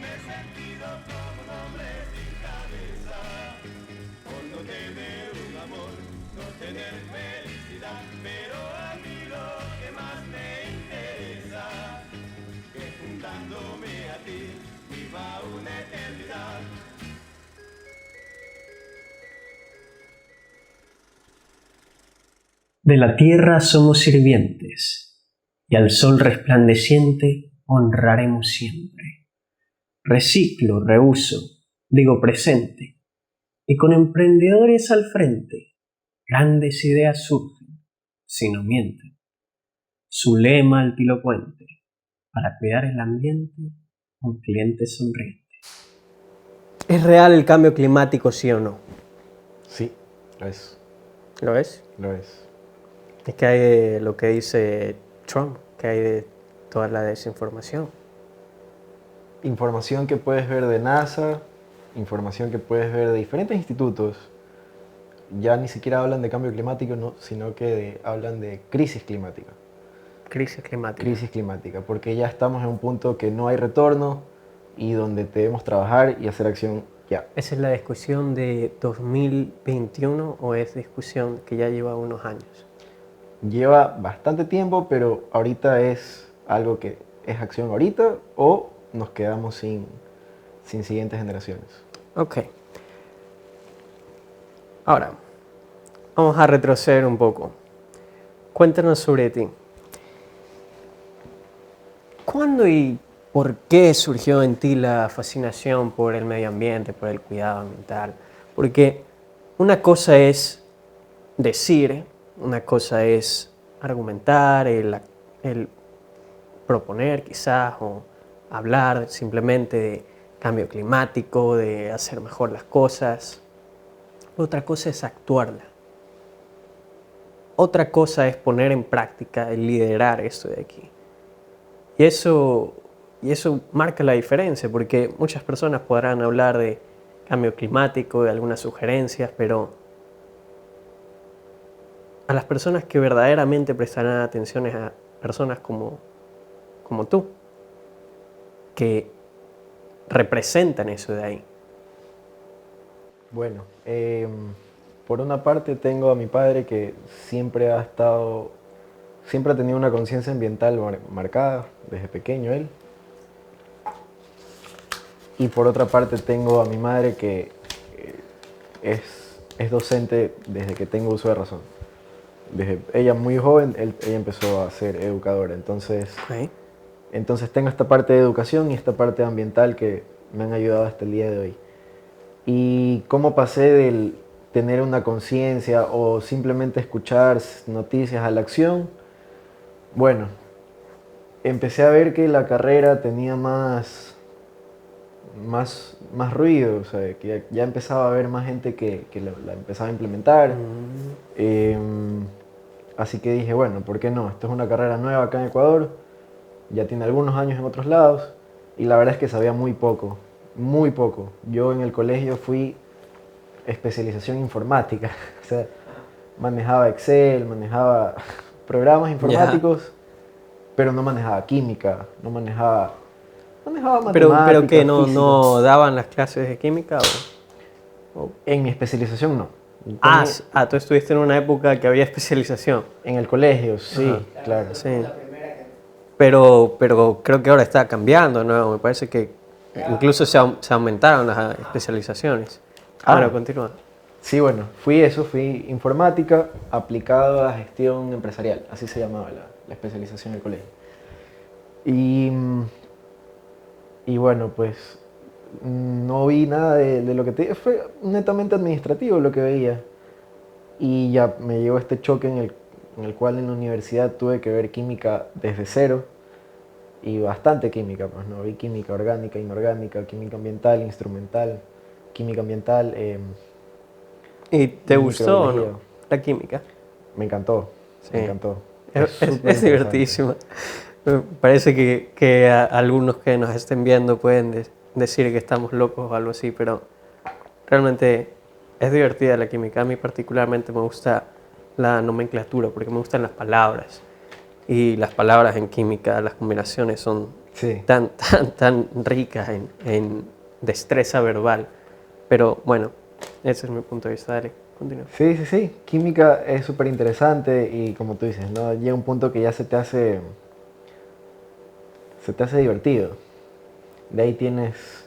he sentido como un hombre sin cabeza, por no tener un amor, no tener felicidad. Pero a mí lo que más me interesa, que juntándome a ti, viva una eternidad. De la tierra somos sirvientes, y al sol resplandeciente honraremos siempre. Reciclo, reuso, digo presente, y con emprendedores al frente, grandes ideas surgen, si no mienten. Su lema altilocuente, para cuidar el ambiente, un cliente sonriente. ¿Es real el cambio climático, sí o no? Sí, lo es. ¿Lo es? Lo es. Es que hay de lo que dice Trump, que hay de toda la desinformación. Información que puedes ver de NASA, información que puedes ver de diferentes institutos. Ya ni siquiera hablan de cambio climático, no, sino que hablan de crisis climática. Crisis climática. Crisis climática, porque ya estamos en un punto que no hay retorno y donde debemos trabajar y hacer acción ya. ¿Esa es la discusión de 2021 o es discusión que ya lleva unos años? Lleva bastante tiempo, pero ahorita es algo que es acción ahorita o nos quedamos sin siguientes generaciones. Ok. Ahora, vamos a retroceder un poco. Cuéntanos sobre ti. ¿Cuándo y por qué surgió en ti la fascinación por el medio ambiente, por el cuidado ambiental? Porque una cosa es decir, una cosa es argumentar, el proponer quizás o hablar simplemente de cambio climático, de hacer mejor las cosas. Otra cosa es actuarla. Otra cosa es poner en práctica, el liderar esto de aquí. Y eso marca la diferencia, porque muchas personas podrán hablar de cambio climático, de algunas sugerencias, pero a las personas que verdaderamente prestarán atención es a personas como tú, que representan eso de ahí. Bueno, por una parte tengo a mi padre que siempre ha tenido una conciencia ambiental marcada desde pequeño él. Y por otra parte tengo a mi madre que es docente desde que tengo uso de razón. Desde ella muy joven, ella empezó a ser educadora. Entonces tengo esta parte de educación y esta parte ambiental que me han ayudado hasta el día de hoy. Y cómo pasé del tener una conciencia o simplemente escuchar noticias a la acción. Bueno, empecé a ver que la carrera tenía más ruido, o sea, que ya empezaba a haber más gente que la empezaba a implementar. Así que dije, bueno, ¿por qué no? Esto es una carrera nueva acá en Ecuador, ya tiene algunos años en otros lados, y la verdad es que sabía muy poco, muy poco. Yo en el colegio fui especialización informática, o sea, manejaba Excel, manejaba programas informáticos, pero no manejaba química, no manejaba matemáticas, pero que no física. daban las clases de química En mi especialización no. Tú estuviste en una época que había especialización. En el colegio, sí, Ajá. claro. Sí. Pero creo que ahora está cambiando, ¿no? Me parece que incluso se aumentaron las especializaciones. Bueno, continúa. Sí, bueno, fui informática aplicado a gestión empresarial, así se llamaba la especialización del colegio. Y bueno, pues no vi nada de lo que te dije, fue netamente administrativo lo que veía. Y ya me llegó este choque en el cual en la universidad tuve que ver química desde cero. Y bastante química, pues no, vi química orgánica, inorgánica, química ambiental, instrumental, química ambiental. ¿Y te gustó o no microbiología. la química? Me encantó, Sí. me encantó. Es súper divertidísima. Me parece que algunos que nos estén viendo pueden decir que estamos locos o algo así, pero realmente es divertida la química. A mí particularmente me gusta la nomenclatura porque me gustan las palabras. Y las palabras en química, las combinaciones son Sí. tan rica en destreza verbal. Pero bueno, ese es mi punto de vista. Dale, continúa. Sí, sí, sí. Química es súper interesante y como tú dices, ¿no? Llega un punto que ya se te hace divertido. De ahí tienes,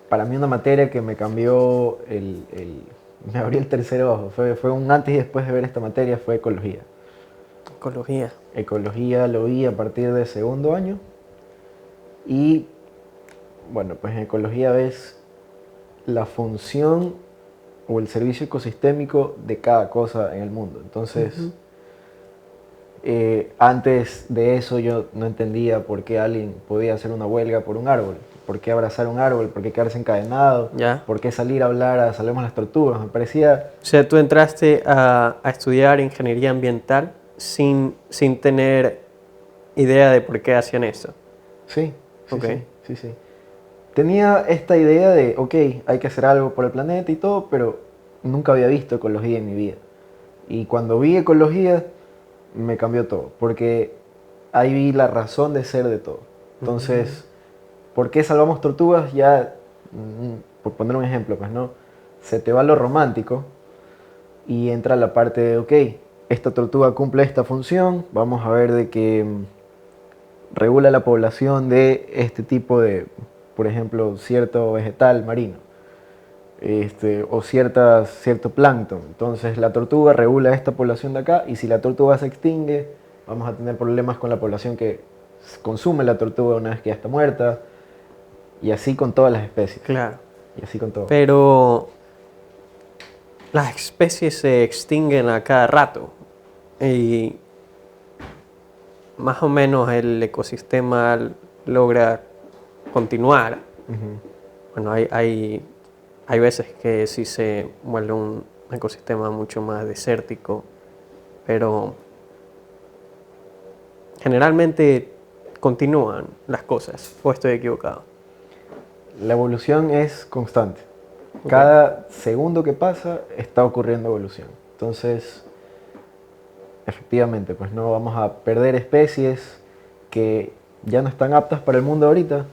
para mí una materia que me cambió me abrió el tercer ojo. Fue un antes y después de ver esta materia, fue ecología. Ecología. Ecología lo vi a partir de segundo año y bueno, pues en ecología ves la función o el servicio ecosistémico de cada cosa en el mundo. Entonces, antes de eso yo no entendía por qué alguien podía hacer una huelga por un árbol, por qué abrazar un árbol, por qué quedarse encadenado, Ya. por qué salir a hablar a Salvemos las Tortugas. Me parecía... O sea, tú entraste a estudiar ingeniería ambiental sin tener idea de por qué hacían eso. Sí, sí, Ok. sí. Tenía esta idea de, ok, hay que hacer algo por el planeta y todo, pero nunca había visto ecología en mi vida. Y cuando vi ecología, me cambió todo, porque ahí vi la razón de ser de todo. Entonces, ¿por qué salvamos tortugas? Ya, por poner un ejemplo, pues no, se te va lo romántico y entra la parte de, ok, esta tortuga cumple esta función, vamos a ver de que regula la población de este tipo de, por ejemplo, cierto vegetal marino. O cierto plancton. Entonces la tortuga regula esta población de acá y si la tortuga se extingue, vamos a tener problemas con la población que consume la tortuga una vez que ya está muerta y así con todas las especies. Claro. Y así con todo. Pero las especies se extinguen a cada rato y más o menos el ecosistema logra continuar. Bueno, hay veces que sí se vuelve un ecosistema mucho más desértico, pero generalmente continúan las cosas, o estoy equivocado. La evolución es constante. Ok. Cada segundo que pasa está ocurriendo evolución. Entonces, efectivamente, pues no vamos a perder especies que ya no están aptas para el mundo ahorita.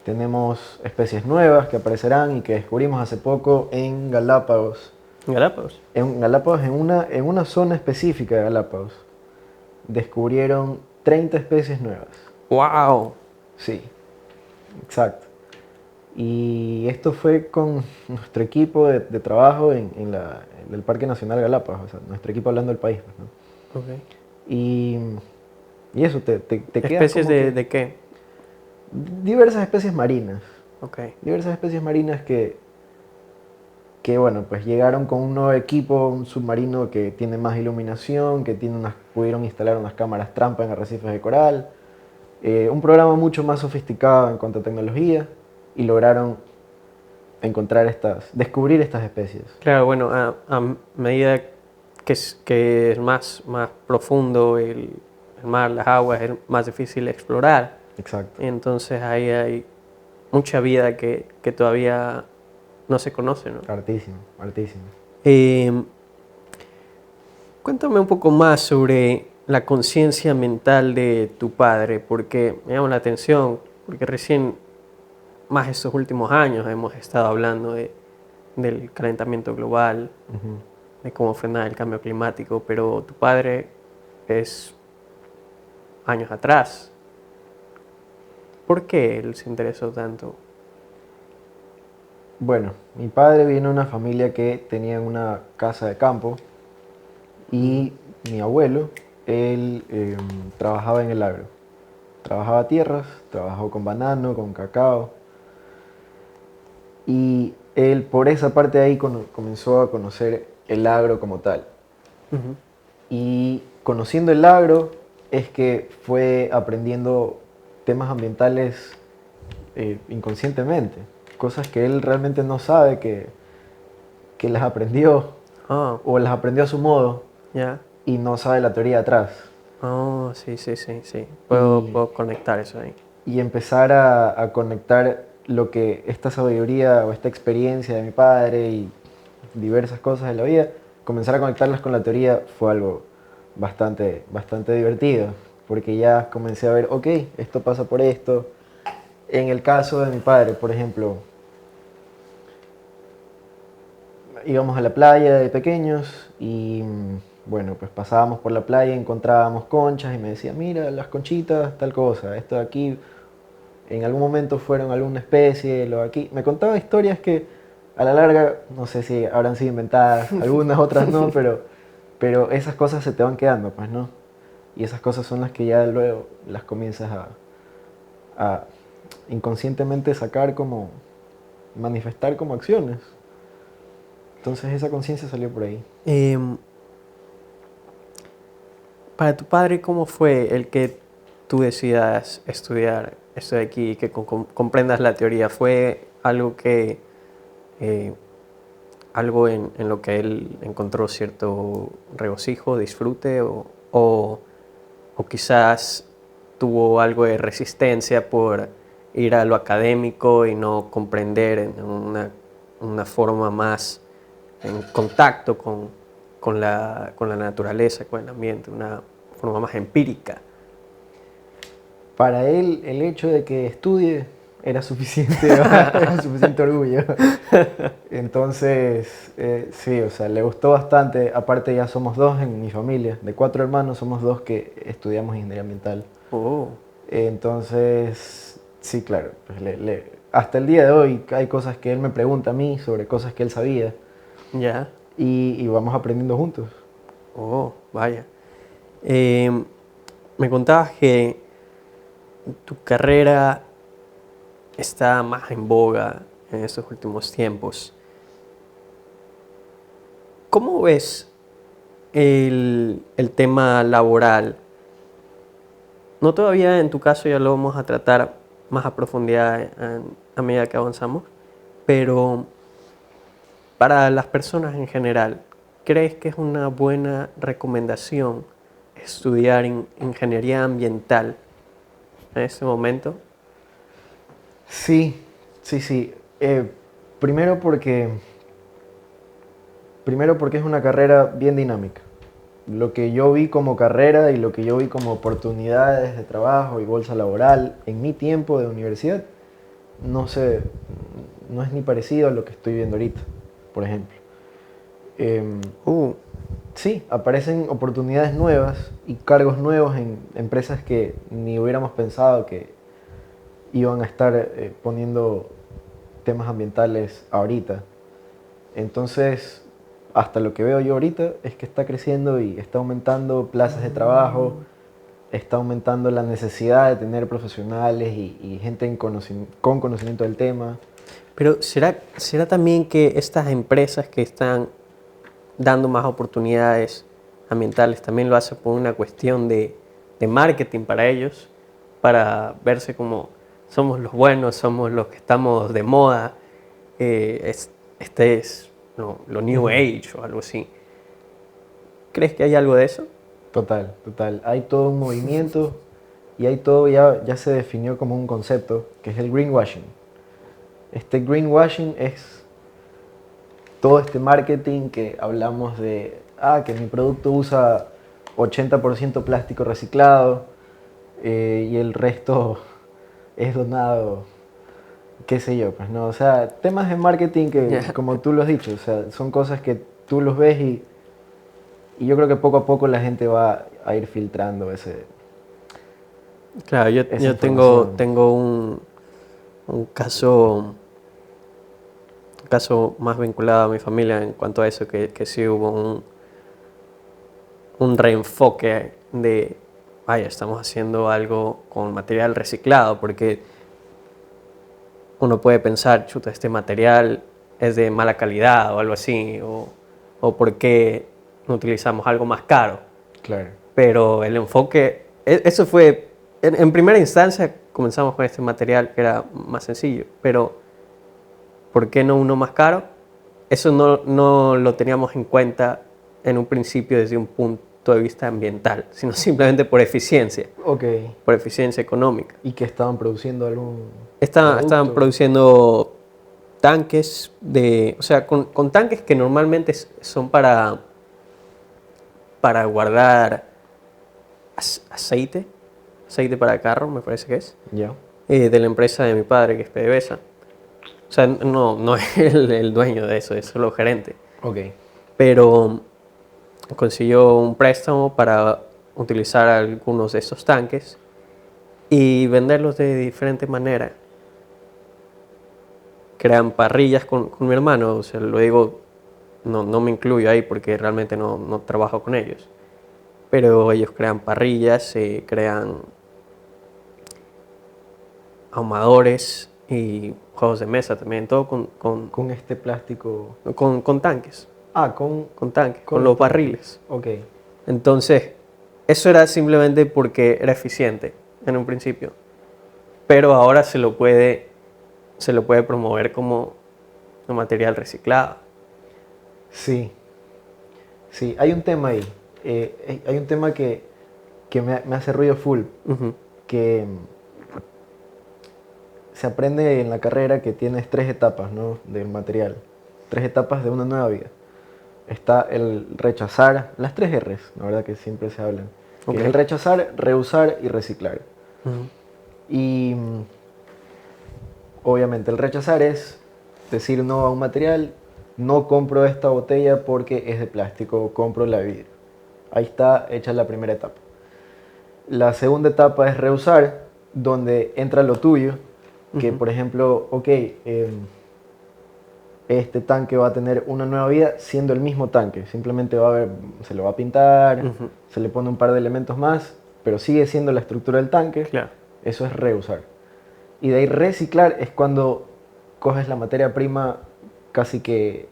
Tenemos especies nuevas que aparecerán y que descubrimos hace poco en Galápagos. Galápagos. En Galápagos, en una zona específica de Galápagos, descubrieron 30 especies nuevas. ¡Wow! Sí, exacto. Y esto fue con nuestro equipo de trabajo en el Parque Nacional Galápagos, o sea, nuestro equipo hablando del país, pues, ¿no? Okay. Y eso te queda ¿Especies como que de qué? diversas especies marinas. Okay. Diversas especies marinas que bueno, pues llegaron con un nuevo equipo, un submarino que tiene más iluminación, que pudieron instalar unas cámaras trampa en arrecifes de coral, un programa mucho más sofisticado en cuanto a tecnología y lograron descubrir estas especies. Claro, bueno, a medida que es más profundo el mar, las aguas, es más difícil explorar. Exacto. Entonces ahí hay mucha vida que todavía no se conoce, ¿no? Hartísimo, hartísimo. Cuéntame un poco más sobre la conciencia mental de tu padre, porque me llama la atención, porque recién, más estos últimos años, hemos estado hablando del calentamiento global, de cómo frenar el cambio climático, pero tu padre es años atrás. ¿Por qué él se interesó tanto? Bueno, mi padre viene de una familia que tenía una casa de campo y mi abuelo, él trabajaba en el agro. Trabajaba tierras, trabajó con banano, con cacao. Y él por esa parte de ahí comenzó a conocer el agro como tal. Y conociendo el agro es que fue aprendiendo temas ambientales inconscientemente. Cosas que él realmente no sabe que las aprendió o las aprendió a su modo y no sabe la teoría atrás. Oh, sí. Puedo conectar eso ahí. Y empezar a conectar lo que esta sabiduría o esta experiencia de mi padre y diversas cosas de la vida, comenzar a conectarlas con la teoría fue algo bastante divertido. porque ya comencé a ver, ok, esto pasa por esto. En el caso de mi padre, por ejemplo, íbamos a la playa de pequeños y bueno, pues pasábamos por la playa, encontrábamos conchas y me decía, mira, las conchitas, tal cosa, esto de aquí, en algún momento fueron alguna especie, lo de aquí. Me contaba historias que a la larga, no sé si habrán sido inventadas, algunas otras no, pero esas cosas se te van quedando, pues, ¿no? Y esas cosas son las que ya luego las comienzas a inconscientemente sacar como, manifestar como acciones. Entonces esa conciencia salió por ahí. Para tu padre, ¿cómo fue el que tú decidas estudiar esto de aquí y que comprendas la teoría? ¿Fue algo que algo en lo que él encontró cierto regocijo, disfrute o quizás tuvo algo de resistencia por ir a lo académico y no comprender en una forma más en contacto con la naturaleza, con el ambiente, una forma más empírica? Para él, el hecho de que estudie era suficiente, era suficiente orgullo. Entonces, sí, o sea, le gustó bastante. Aparte, ya somos dos en mi familia. De 4 hermanos, somos 2 que estudiamos ingeniería ambiental. Oh. Entonces, sí, claro. Pues hasta el día de hoy hay cosas que él me pregunta a mí sobre cosas que él sabía. Ya. Y vamos aprendiendo juntos. Oh, vaya. Me contabas que tu carrera está más en boga en estos últimos tiempos. ¿Cómo ves el tema laboral? No todavía en tu caso, ya lo vamos a tratar más a profundidad a medida que avanzamos, pero para las personas en general, ¿crees que es una buena recomendación estudiar ingeniería ambiental en este momento? Sí, sí, sí. Primero porque es una carrera bien dinámica. Lo que yo vi como carrera y lo que yo vi como oportunidades de trabajo y bolsa laboral en mi tiempo de universidad, no sé, no es ni parecido a lo que estoy viendo ahorita, por ejemplo. Sí, aparecen oportunidades nuevas y cargos nuevos en empresas que ni hubiéramos pensado que iban a estar poniendo temas ambientales ahorita. Entonces, hasta lo que veo yo ahorita es que está creciendo y está aumentando plazas de trabajo, está aumentando la necesidad de tener profesionales y gente con conocimiento del tema. Pero ¿será también que estas empresas que están dando más oportunidades ambientales también lo hacen por una cuestión de marketing para ellos, para verse como somos los buenos, somos los que estamos de moda, este es lo New Age o algo así? ¿Crees que hay algo de eso? Total, total. Hay todo un movimiento y hay todo, ya se definió como un concepto, que es el greenwashing. Este greenwashing es todo este marketing que hablamos de, que mi producto usa 80% plástico reciclado y el resto es donado, qué sé yo, pues no, o sea, temas de marketing que, como tú lo has dicho, o sea, son cosas que tú los ves y yo creo que poco a poco la gente va a ir filtrando ese. Claro, yo tengo un caso más vinculado a mi familia en cuanto a eso, que sí hubo un reenfoque de, vaya, estamos haciendo algo con material reciclado, porque uno puede pensar, chuta, este material es de mala calidad o algo así, o por qué no utilizamos algo más caro. Claro. Pero el enfoque, eso fue, en primera instancia comenzamos con este material que era más sencillo, pero ¿por qué no uno más caro? Eso no lo teníamos en cuenta en un principio desde un punto de vista ambiental, sino simplemente por eficiencia. Ok. Por eficiencia económica. ¿Y que estaban produciendo algún Estaban produciendo tanques o sea, con tanques que normalmente son para guardar aceite, aceite para carro, me parece que es, Ya. de la empresa de mi padre, que es PDVSA. O sea, no es el dueño de eso, es solo gerente. Ok. Pero consiguió un préstamo para utilizar algunos de estos tanques y venderlos de diferente manera. Crean parrillas con mi hermano, o sea, lo digo, no me incluyo ahí porque realmente no trabajo con ellos. Pero ellos crean parrillas, crean ahumadores y juegos de mesa también, todo Con este plástico. con tanques, Ah, con los barriles. Ok. Entonces, eso era simplemente porque era eficiente en un principio, pero ahora se lo puede promover como un material reciclado. Sí. Sí, hay un tema ahí. Hay un tema que me hace ruido full. Ujú. Que se aprende en la carrera que tienes 3 etapas, ¿no? Del material. 3 etapas de una nueva vida. Está el rechazar, las 3 Rs, la verdad que siempre se hablan. Que Ok. es el rechazar, reusar y reciclar. Ujú. Y obviamente el rechazar es decir no a un material, no compro esta botella porque es de plástico, compro la de vidrio. Ahí está hecha la primera etapa. La segunda etapa es reusar, donde entra lo tuyo, que Ujú. por ejemplo, ok, este tanque va a tener una nueva vida siendo el mismo tanque, simplemente se lo va a pintar, Ujú. se le pone un par de elementos más, pero sigue siendo la estructura del tanque. Claro. Eso es reusar. Y de ahí reciclar es cuando coges la materia prima casi que,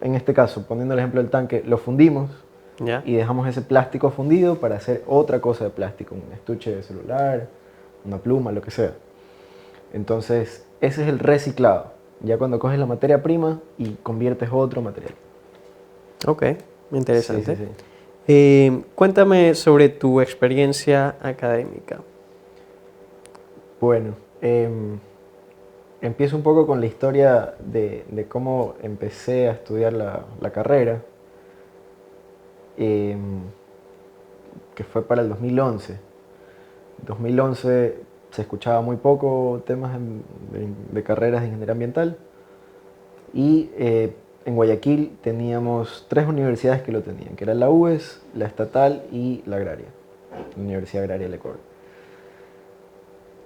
en este caso, poniendo el ejemplo del tanque, lo fundimos ¿Ya? y dejamos ese plástico fundido para hacer otra cosa de plástico, un estuche de celular, una pluma, lo que sea. Entonces, ese es el reciclado, ya cuando coges la materia prima y conviertes otro material. Ok, interesante. Sí, sí, sí. Cuéntame sobre tu experiencia académica. Bueno, empiezo un poco con la historia de cómo empecé a estudiar la carrera, em, que fue para el 2011. 2011 se escuchaba muy poco temas de carreras de ingeniería ambiental y en Guayaquil teníamos 3 universidades que lo tenían, que era la UES, la estatal y la agraria, la Universidad Agraria del Ecuador.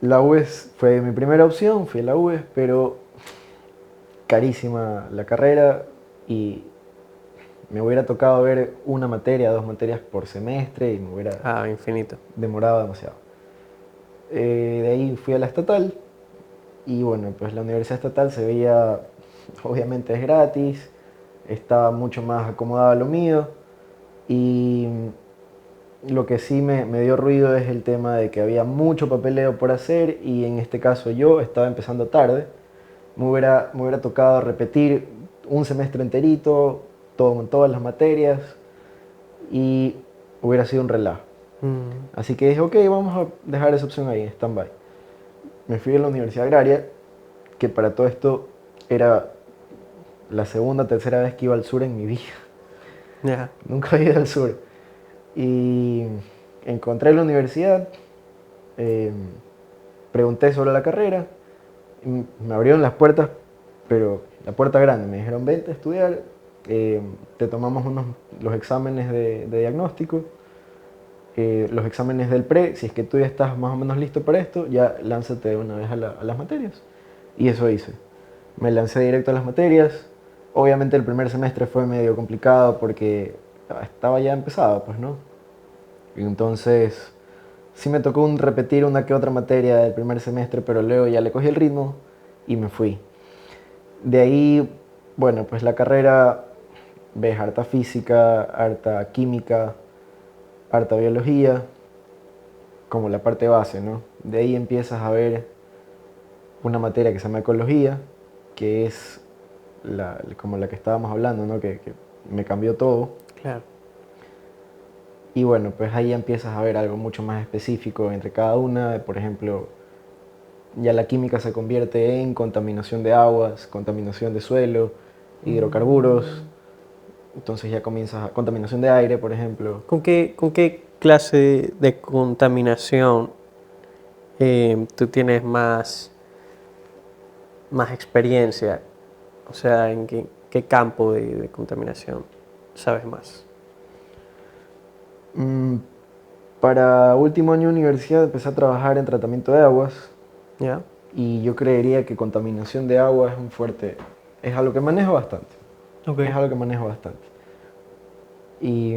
La UES fue mi primera opción, fui a la UES, pero carísima la carrera y me hubiera tocado ver una materia, 2 materias por semestre y me hubiera Infinito. demorado demasiado. De ahí fui a la estatal y bueno, pues la universidad estatal se veía, obviamente es gratis, estaba mucho más acomodado a lo mío y lo que sí me dio ruido es el tema de que había mucho papeleo por hacer y en este caso yo estaba empezando tarde. Me hubiera tocado repetir un semestre enterito, todas las materias y hubiera sido un relajo. Mm. Así que dije, ok, vamos a dejar esa opción ahí, en stand-by. Me fui a la Universidad Agraria, que para todo esto era la segunda, tercera vez que iba al sur en mi vida. Ya. Nunca había ido al sur. Y encontré la universidad, eh, pregunté sobre la carrera, me abrieron las puertas, pero la puerta grande, me dijeron, vente a estudiar, te tomamos los exámenes de diagnóstico, los exámenes del pre, si es que tú ya estás más o menos listo para esto, ya lánzate de una vez a las materias. Y eso hice. Me lancé directo a las materias. Obviamente el primer semestre fue medio complicado porque estaba ya empezado, pues, ¿no? Y entonces sí me tocó repetir una que otra materia del primer semestre, pero luego ya le cogí el ritmo y me fui. De ahí, bueno, pues la carrera, ves harta física, harta química, harta biología, como la parte base, ¿no? De ahí empiezas a ver una materia que se llama ecología, que es como la que estábamos hablando, ¿no? Que me cambió todo. Claro. Y bueno, pues ahí empiezas a ver algo mucho más específico entre cada una. Por ejemplo, ya la química se convierte en contaminación de aguas, contaminación de suelo, hidrocarburos. Entonces ya comienzas contaminación de aire, por ejemplo. ¿Con qué clase de contaminación tú tienes más experiencia? O sea, ¿en qué campo de contaminación sabes más? Para último año de universidad empecé a trabajar en tratamiento de aguas ¿Ya? y yo creería que contaminación de agua es un fuerte, es algo que manejo bastante. Okay. Es algo que manejo bastante. Y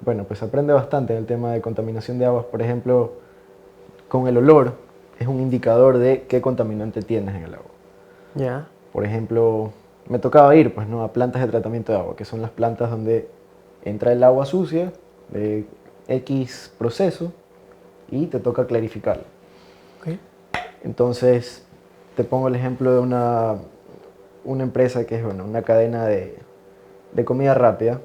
bueno, pues aprende bastante en el tema de contaminación de aguas. Por ejemplo, con el olor es un indicador de qué contaminante tienes en el agua. ¿Ya? Por ejemplo, me tocaba ir pues, ¿no? a plantas de tratamiento de agua, que son las plantas donde entra el agua sucia de X proceso y te toca clarificarla. Okay. Entonces, te pongo el ejemplo de una empresa que es una cadena de comida rápida.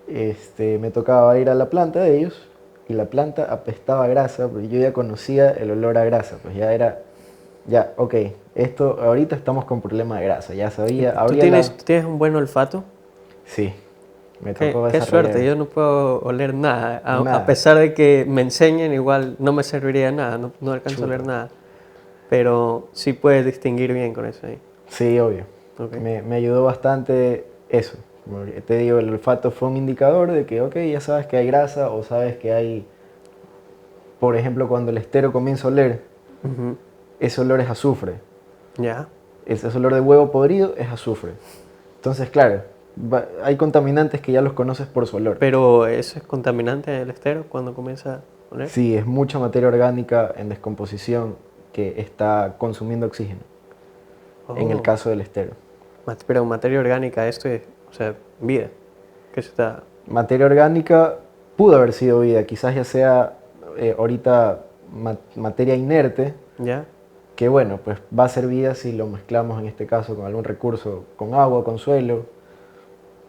Me tocaba ir a la planta de ellos y la planta apestaba a grasa, porque yo ya conocía el olor a grasa, pues ya, ok, ahorita estamos con problema de grasa, ya sabía, ¿Tú tienes un buen olfato? Sí, me tocó Qué desarrollar. suerte, yo no puedo oler nada. A Nada. pesar de que me enseñen, igual no me serviría de nada, no alcanzo a Chuta. oler nada. Pero sí puedes distinguir bien con eso ahí. Sí, obvio. Okay. Me ayudó bastante eso. Como te digo, el olfato fue un indicador de que, ok, ya sabes que hay grasa o sabes que hay, por ejemplo, cuando el estero comienza a oler, Ujú. ese olor es azufre. Ya. Ese olor de huevo podrido es azufre. Entonces, claro, hay contaminantes que ya los conoces por su olor. Pero eso es contaminante el estero cuando comienza a oler. Sí, es mucha materia orgánica en descomposición que está consumiendo oxígeno, en el Oh. caso del estero. Pero materia orgánica, esto es, o sea, vida. ¿Qué se está? Materia orgánica pudo haber sido vida, quizás ya sea ahorita materia inerte, ¿Ya? que bueno, pues va a ser vida si lo mezclamos en este caso con algún recurso, con agua, con suelo,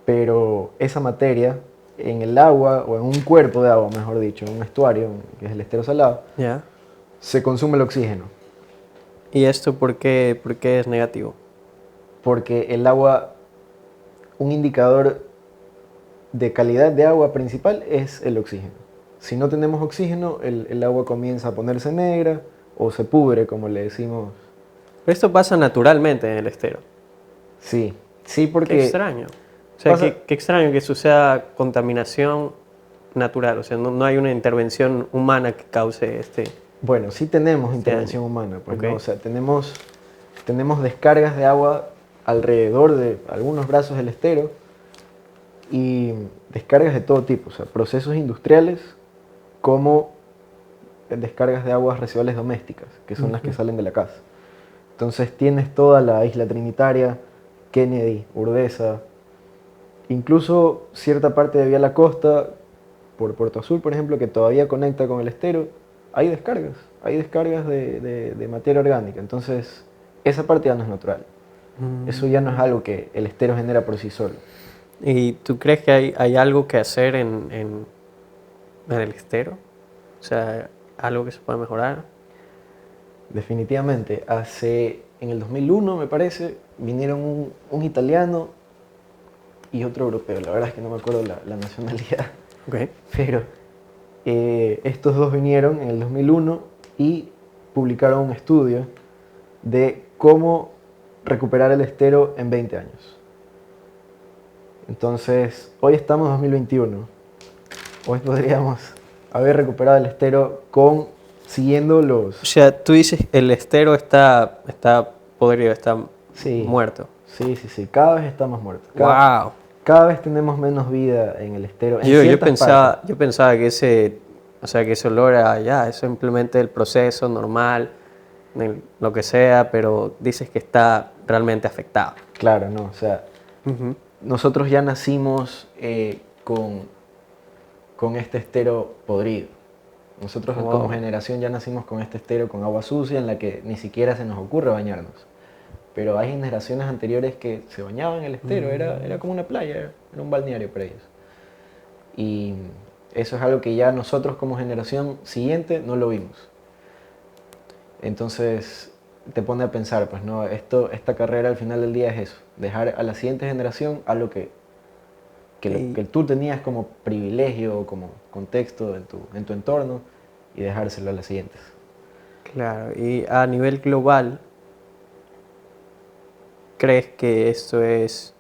pero esa materia en el agua o en un cuerpo de agua, mejor dicho, en un estuario, que es el estero salado, ¿Ya? se consume el oxígeno, ¿Y esto por qué es negativo? porque el agua, un indicador de calidad de agua principal es el oxígeno. Si no tenemos oxígeno, el agua comienza a ponerse negra o se pudre, como le decimos. Pero esto pasa naturalmente en el estero. Sí, sí, Qué porque extraño. O sea, qué extraño que suceda contaminación natural. O sea, no hay una intervención humana que cause bueno, sí tenemos este intervención daño. humana, pues, Okay. ¿no? O sea, tenemos descargas de agua alrededor de algunos brazos del estero y descargas de todo tipo, o sea, procesos industriales como descargas de aguas residuales domésticas, que son las que salen de la casa. Entonces tienes toda la isla Trinitaria, Kennedy, Urdesa, incluso cierta parte de Vía La Costa, por Puerto Azul, por ejemplo, que todavía conecta con el estero, hay descargas de materia orgánica. Entonces, esa parte ya no es natural. Eso ya no es algo que el estero genera por sí solo. ¿Y tú crees que hay algo que hacer en el estero? O sea, algo que se pueda mejorar. Definitivamente, en el 2001, me parece, vinieron un italiano y otro europeo. La verdad es que no me acuerdo la nacionalidad. Okay. Pero estos dos vinieron en el 2001 y publicaron un estudio de cómo recuperar el estero en 20 años. Entonces, hoy estamos en 2021. Hoy podríamos haber recuperado el estero siguiendo los... O sea, tú dices el estero está podrido, está Sí, muerto. sí. Cada vez estamos muertos. Wow. Cada vez tenemos menos vida en el estero. En Yo ciertas partes. pensaba que ese olor era ya, es simplemente el proceso normal, lo que sea, pero dices que está realmente afectado. Claro, no. O sea, nosotros ya nacimos con este estero podrido. Nosotros como generación ya nacimos con este estero con agua sucia en la que ni siquiera se nos ocurre bañarnos. Pero hay generaciones anteriores que se bañaban en el estero, era como una playa, era un balneario para ellos. Y eso es algo que ya nosotros como generación siguiente no lo vimos. Entonces te pone a pensar, pues no, esta carrera al final del día es eso, dejar a la siguiente generación algo que que tú tenías como privilegio o como contexto en tu entorno y dejárselo a las siguientes. Claro, y a nivel global, ¿crees que esto es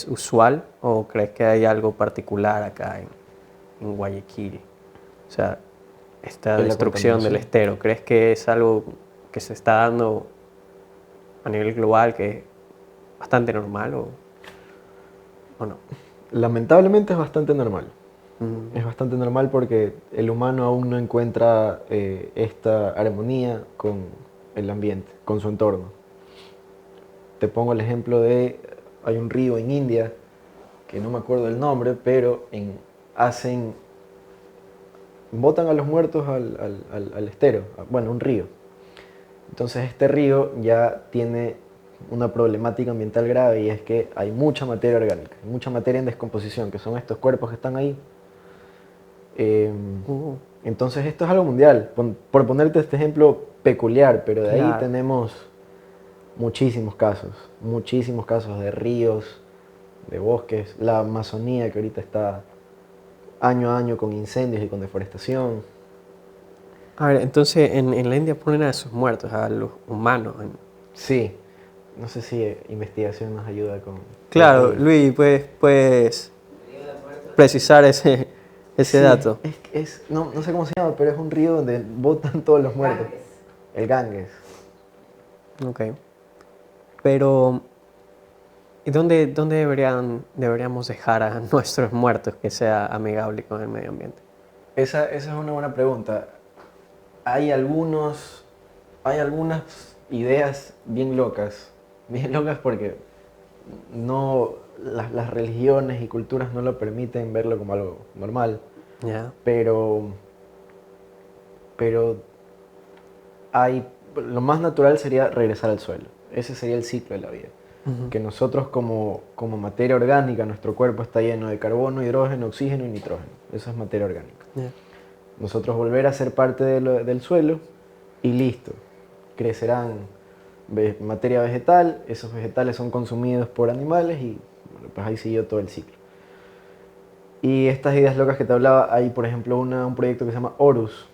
usual o crees que hay algo particular acá en Guayaquil? O sea, esta ¿En la destrucción del contaminación? estero, ¿crees que es algo que se está dando a nivel global, que es bastante normal o no? Lamentablemente es bastante normal. Mm, Es bastante normal porque el humano aún no encuentra esta armonía con el ambiente, con su entorno. Te pongo el ejemplo hay un río en India, que no me acuerdo el nombre, pero botan a los muertos al estero, bueno, un río. Entonces este río ya tiene una problemática ambiental grave y es que hay mucha materia orgánica, mucha materia en descomposición, que son estos cuerpos que están ahí. Eh, uh, entonces esto es algo mundial, por ponerte este ejemplo peculiar, pero de ahí claro. tenemos muchísimos casos de ríos, de bosques, la Amazonía que ahorita está año a año con incendios y con deforestación. A ver, entonces en la India ponen a sus muertos, a los humanos. Sí, no sé si investigación nos ayuda con... Claro, Luis, puedes precisar ese Sí, dato. no sé cómo se llama, pero es un río donde botan todos los muertos. El Ganges. Ok. Pero, ¿y dónde deberíamos dejar a nuestros muertos que sea amigable con el medio ambiente? Esa es una buena pregunta. Hay algunas ideas bien locas porque las religiones y culturas no lo permiten verlo como algo normal, Ya. pero, pero lo más natural sería regresar al suelo. Ese sería el ciclo de la vida. Ujú. Que nosotros como materia orgánica, nuestro cuerpo está lleno de carbono, hidrógeno, oxígeno y nitrógeno. Eso es materia orgánica. Ya. Nosotros volver a ser parte del suelo y listo. Crecerán materia vegetal, esos vegetales son consumidos por animales y bueno, pues ahí siguió todo el ciclo. Y estas ideas locas que te hablaba, hay por ejemplo un proyecto que se llama Horus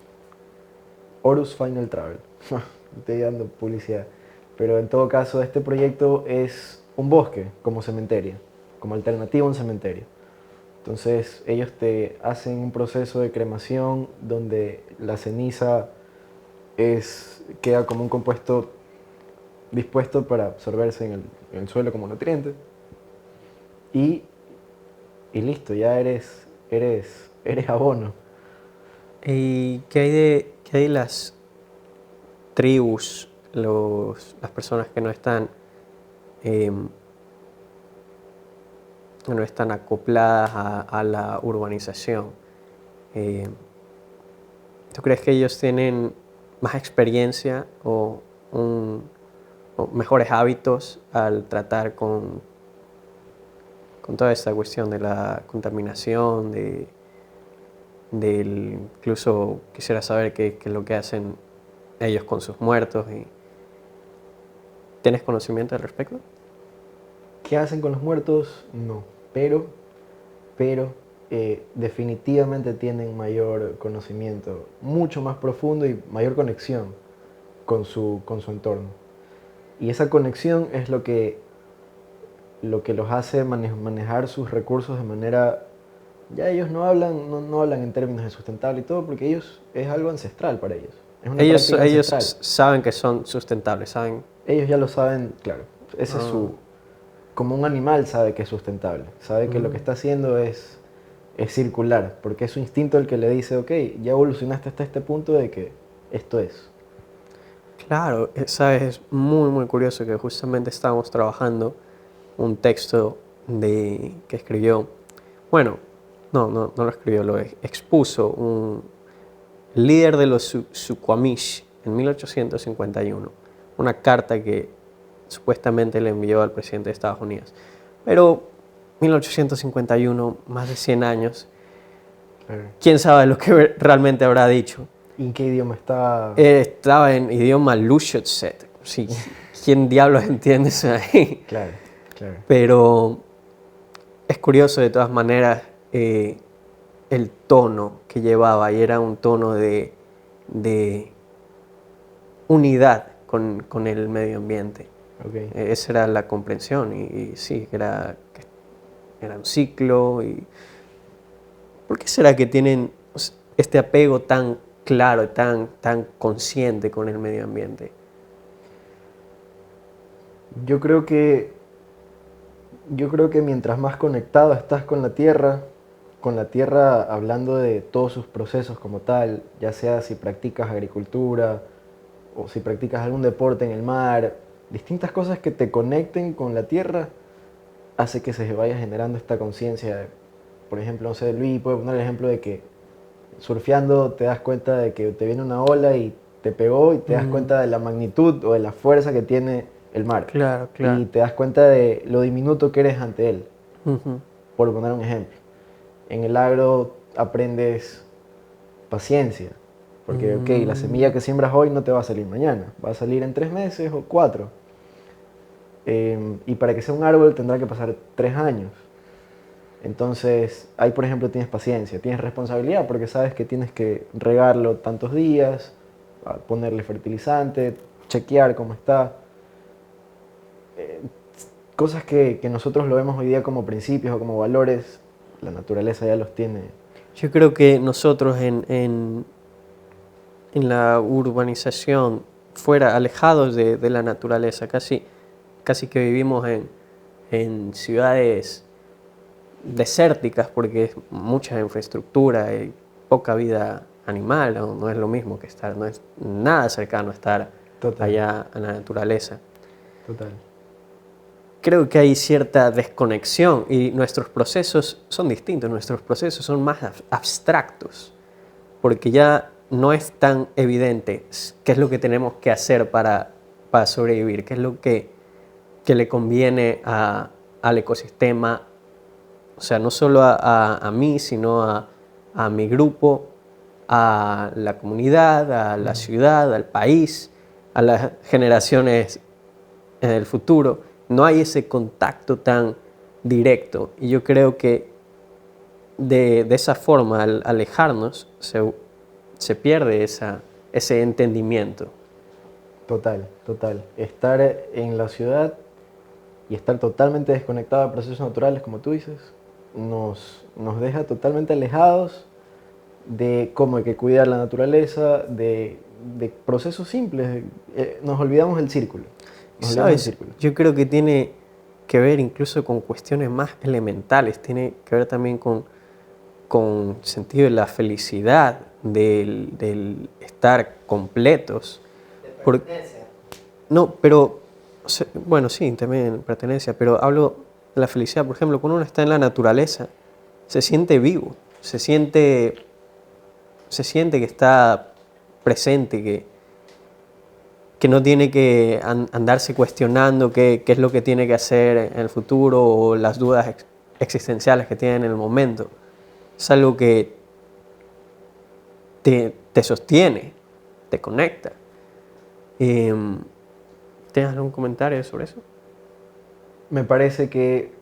Final Travel. Estoy dando publicidad. Pero en todo caso, este proyecto es un bosque como cementerio, como alternativa a un cementerio. Entonces ellos te hacen un proceso de cremación donde la ceniza queda como un compuesto dispuesto para absorberse en el suelo como nutriente. Y, y listo, ya eres abono. ¿Y qué hay de las tribus, las personas que em, no están acopladas a la urbanización? Em, ¿Tú crees que ellos tienen más experiencia o mejores hábitos al tratar con toda esta cuestión de la contaminación, incluso quisiera saber qué es lo que hacen ellos con sus muertos? ¿Tienes conocimiento al respecto? ¿Qué hacen con los muertos? No, pero definitivamente tienen mayor conocimiento, mucho más profundo y mayor conexión con su entorno. Y esa conexión es lo que los hace manejar sus recursos de manera... Ya ellos no hablan en términos de sustentable y todo, porque ellos es algo ancestral para ellos. Es una práctica Ellos ancestral. saben que son sustentables, saben. Ellos ya lo saben, claro. Ese es Ah, como un animal sabe que es sustentable, sabe que lo que está haciendo es circular, porque es su instinto el que le dice, ok, ya evolucionaste hasta este punto de que esto es. claro, sabes, es muy muy curioso que justamente estábamos trabajando un texto que escribió, bueno, no lo escribió, lo expuso un líder de los Suquamish en 1851, una carta que supuestamente le envió al presidente de Estados Unidos. Pero 1851, más de 100 años, Claro. quién sabe lo que realmente habrá dicho. ¿Y en qué idioma está? Estaba en idioma Lushootset. Sí, ¿quién diablos entiende eso ahí? Claro, claro. Pero Es curioso de todas maneras el tono que llevaba, y era un tono de unidad con el medio ambiente. Okay. Esa era la comprensión, y sí, que era un ciclo. ¿Por qué será que tienen este apego tan claro, tan consciente con el medio ambiente? Yo creo que mientras más conectado estás con la tierra hablando de todos sus procesos como tal, ya sea si practicas agricultura o si practicas algún deporte en el mar, distintas cosas que te conecten con la tierra, hace que se vaya generando esta conciencia. Por ejemplo, no sé, Luis puede poner el ejemplo de que surfeando te das cuenta de que te viene una ola y te pegó, y te das cuenta de la magnitud o de la fuerza que tiene el mar. Claro. Y te das cuenta de lo diminuto que eres ante él, por poner un ejemplo. En el agro aprendes paciencia, porque la semilla que siembras hoy no te va a salir mañana, va a salir en 3 meses o 4. Y para que sea un árbol tendrá que pasar 3 años. Entonces, ahí por ejemplo tienes paciencia, tienes responsabilidad, porque sabes que tienes que regarlo tantos días, ponerle fertilizante, chequear cómo está. Cosas que nosotros lo vemos hoy día como principios o como valores, la naturaleza ya los tiene. Yo creo que nosotros en la urbanización, fuera, alejados de la naturaleza, casi que vivimos en ciudades desérticas, porque es mucha infraestructura y poca vida animal, no es lo mismo que estar, no es nada cercano a estar allá en la naturaleza. Total. Creo que hay cierta desconexión, y nuestros procesos son distintos, nuestros procesos son más abstractos, porque ya no es tan evidente qué es lo que tenemos que hacer para sobrevivir, qué es lo que le conviene al ecosistema, o sea, no solo a mí, sino a mi grupo, a la comunidad, a la ciudad, al país, a las generaciones en el futuro. No hay ese contacto tan directo, y yo creo que de esa forma, al alejarnos, se pierde ese entendimiento. Total. Estar en la ciudad y estar totalmente desconectado de procesos naturales, como tú dices, nos deja totalmente alejados de cómo hay que cuidar la naturaleza, de procesos simples. Nos olvidamos del círculo. ¿Sabes? Yo creo que tiene que ver incluso con cuestiones más elementales, tiene que ver también con sentido de la felicidad, del estar completos. De pertenencia. No, pero, bueno, sí, también pertenencia, pero hablo de la felicidad. Por ejemplo, cuando uno está en la naturaleza, se siente vivo, se siente que está presente, que no tiene que andarse cuestionando qué es lo que tiene que hacer en el futuro, o las dudas existenciales que tiene en el momento. Es algo que te sostiene, te conecta. ¿Tienes algún comentario sobre eso? Me parece que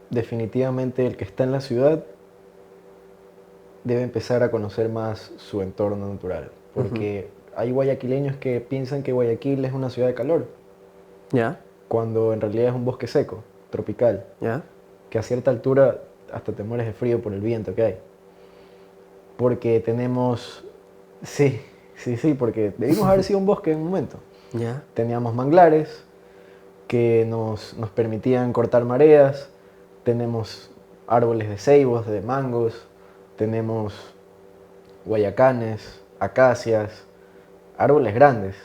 definitivamente el que está en la ciudad debe empezar a conocer más su entorno natural, porque hay guayaquileños que piensan que Guayaquil es una ciudad de calor, ¿Ya? cuando en realidad es un bosque seco, tropical, ¿Ya? que a cierta altura hasta te mueres de frío por el viento que hay. Porque tenemos... Sí, porque debimos haber sido un bosque en un momento. ¿Ya? Teníamos manglares que nos permitían cortar mareas, tenemos árboles de ceibos, de mangos, tenemos guayacanes, acacias, árboles grandes.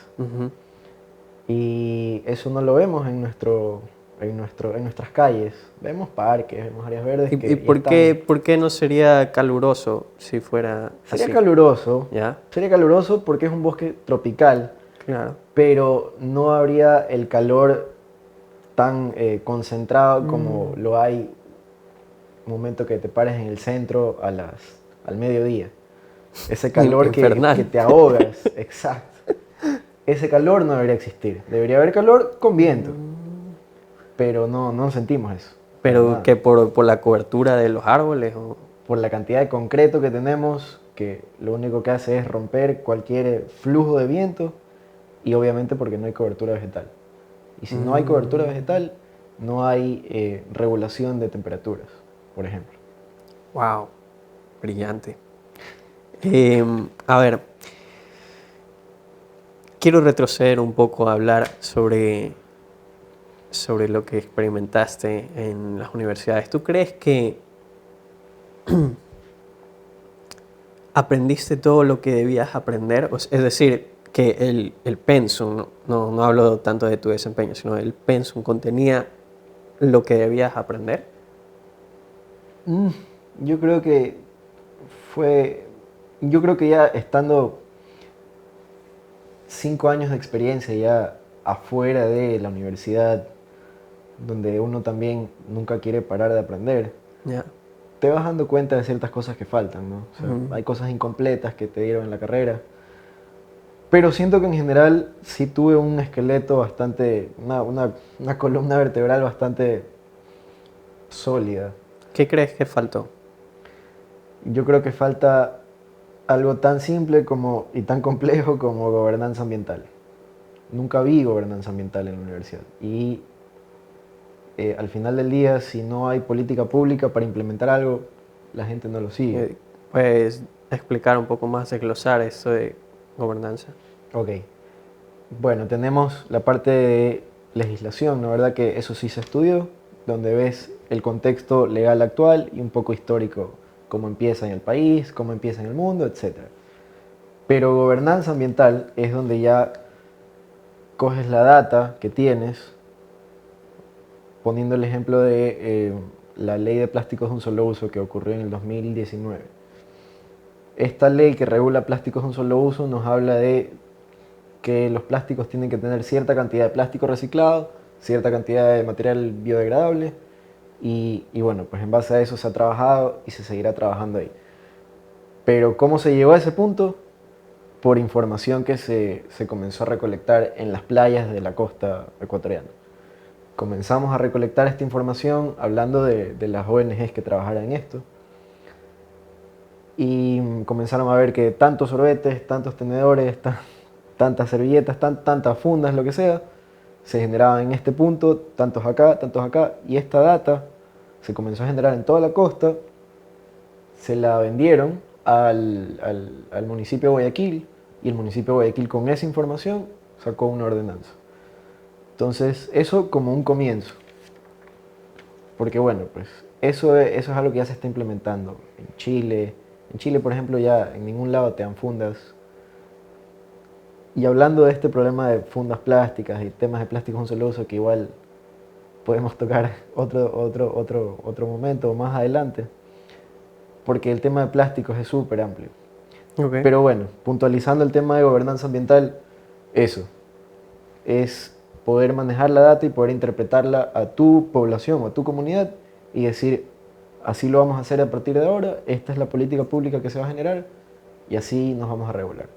Y eso no lo vemos en nuestras calles. Vemos parques, vemos áreas verdes. ¿Y por qué no sería caluroso si fuera así? Sería caluroso. ¿Ya? Sería caluroso porque es un bosque tropical. Claro. Pero no habría el calor tan concentrado como lo hay un momento que te pares en el centro al mediodía. Ese calor que te ahogas. Exacto. Ese calor no debería existir. Debería haber calor con viento. Pero no sentimos eso. ¿Pero que por la cobertura de los árboles? ¿O? Por la cantidad de concreto que tenemos, que lo único que hace es romper cualquier flujo de viento, y obviamente porque no hay cobertura vegetal. Y si no hay cobertura vegetal, no hay regulación de temperaturas, por ejemplo. ¡Wow! Brillante. A ver, quiero retroceder un poco a hablar sobre lo que experimentaste en las universidades. ¿Tú crees que aprendiste todo lo que debías aprender? Es decir, que el pensum, no hablo tanto de tu desempeño, sino el pensum contenía lo que debías aprender. Yo creo que yo creo que ya estando 5 años de experiencia ya afuera de la universidad, donde uno también nunca quiere parar de aprender, Yeah. te vas dando cuenta de ciertas cosas que faltan, ¿no? O sea, hay cosas incompletas que te dieron en la carrera. Pero siento que en general sí tuve un esqueleto bastante, una columna vertebral bastante sólida. ¿Qué crees que faltó? Yo creo que falta algo tan simple y tan complejo como gobernanza ambiental. Nunca vi gobernanza ambiental en la universidad. Y al final del día, si no hay política pública para implementar algo, la gente no lo sigue. ¿Puedes explicar un poco más, desglosar eso de gobernanza? Ok. Bueno, tenemos la parte de legislación, ¿no? ¿Verdad? Que eso sí se estudió, donde ves el contexto legal actual y un poco histórico, cómo empieza en el país, cómo empieza en el mundo, etc. Pero gobernanza ambiental es donde ya coges la data que tienes, poniendo el ejemplo de la ley de plásticos de un solo uso que ocurrió en el 2019. Esta ley que regula plásticos de un solo uso nos habla de que los plásticos tienen que tener cierta cantidad de plástico reciclado, cierta cantidad de material biodegradable, y bueno, pues en base a eso se ha trabajado y se seguirá trabajando ahí. Pero ¿cómo se llegó a ese punto? Por información que se comenzó a recolectar en las playas de la costa ecuatoriana. Comenzamos a recolectar esta información hablando de las ONGs que trabajaran en esto, y comenzaron a ver que tantos sorbetes, tantos tenedores, tantas servilletas, tantas fundas, lo que sea, se generaban en este punto, tantos acá, y esta data se comenzó a generar en toda la costa, se la vendieron al municipio de Guayaquil, y el municipio de Guayaquil con esa información sacó una ordenanza. Entonces, eso como un comienzo, porque bueno, pues eso es algo que ya se está implementando en Chile. En Chile, por ejemplo, ya en ningún lado te dan fundas. Y hablando de este problema de fundas plásticas y temas de plásticos de un solo uso, que igual podemos tocar otro momento más adelante, porque el tema de plásticos es súper amplio. Okay. Pero bueno, puntualizando el tema de gobernanza ambiental, eso es poder manejar la data y poder interpretarla a tu población o a tu comunidad y decir, así lo vamos a hacer a partir de ahora, esta es la política pública que se va a generar y así nos vamos a regular.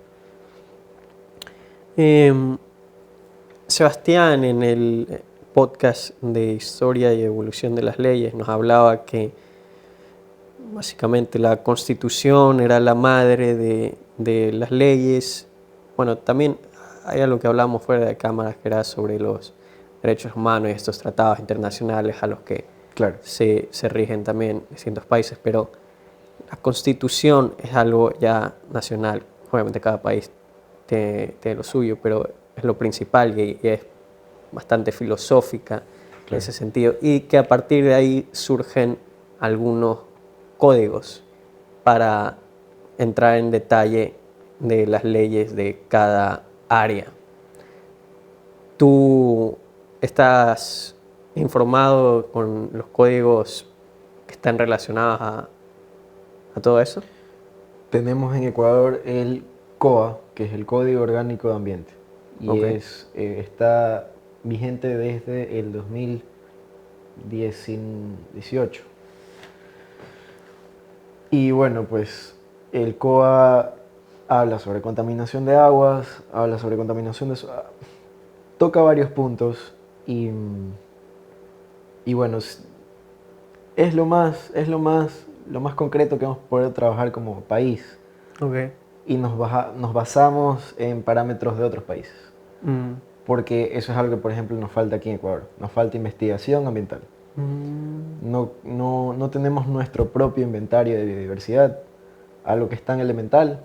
Sebastián, en el podcast de Historia y Evolución de las Leyes, nos hablaba que básicamente la Constitución era la madre de las leyes. Bueno, también hay algo que hablamos fuera de cámaras, que era sobre los derechos humanos y estos tratados internacionales a los que claro, se rigen también distintos países, pero la Constitución es algo ya nacional. Obviamente cada país tiene lo suyo, pero es lo principal y es bastante filosófica en ese sentido, y que a partir de ahí surgen algunos códigos para entrar en detalle de las leyes de cada área. ¿Tú estás informado con los códigos que están relacionados a todo eso? Tenemos en Ecuador el COA, que es el Código Orgánico de Ambiente, y está vigente desde el 2018. Y bueno, pues el COA habla sobre contaminación de aguas, habla sobre contaminación de... toca varios puntos y bueno, lo más concreto que hemos podido trabajar como país. Ok. Y nos basamos en parámetros de otros países. Porque eso es algo que, por ejemplo, nos falta aquí en Ecuador. Nos falta investigación ambiental. No tenemos nuestro propio inventario de biodiversidad, algo que es tan elemental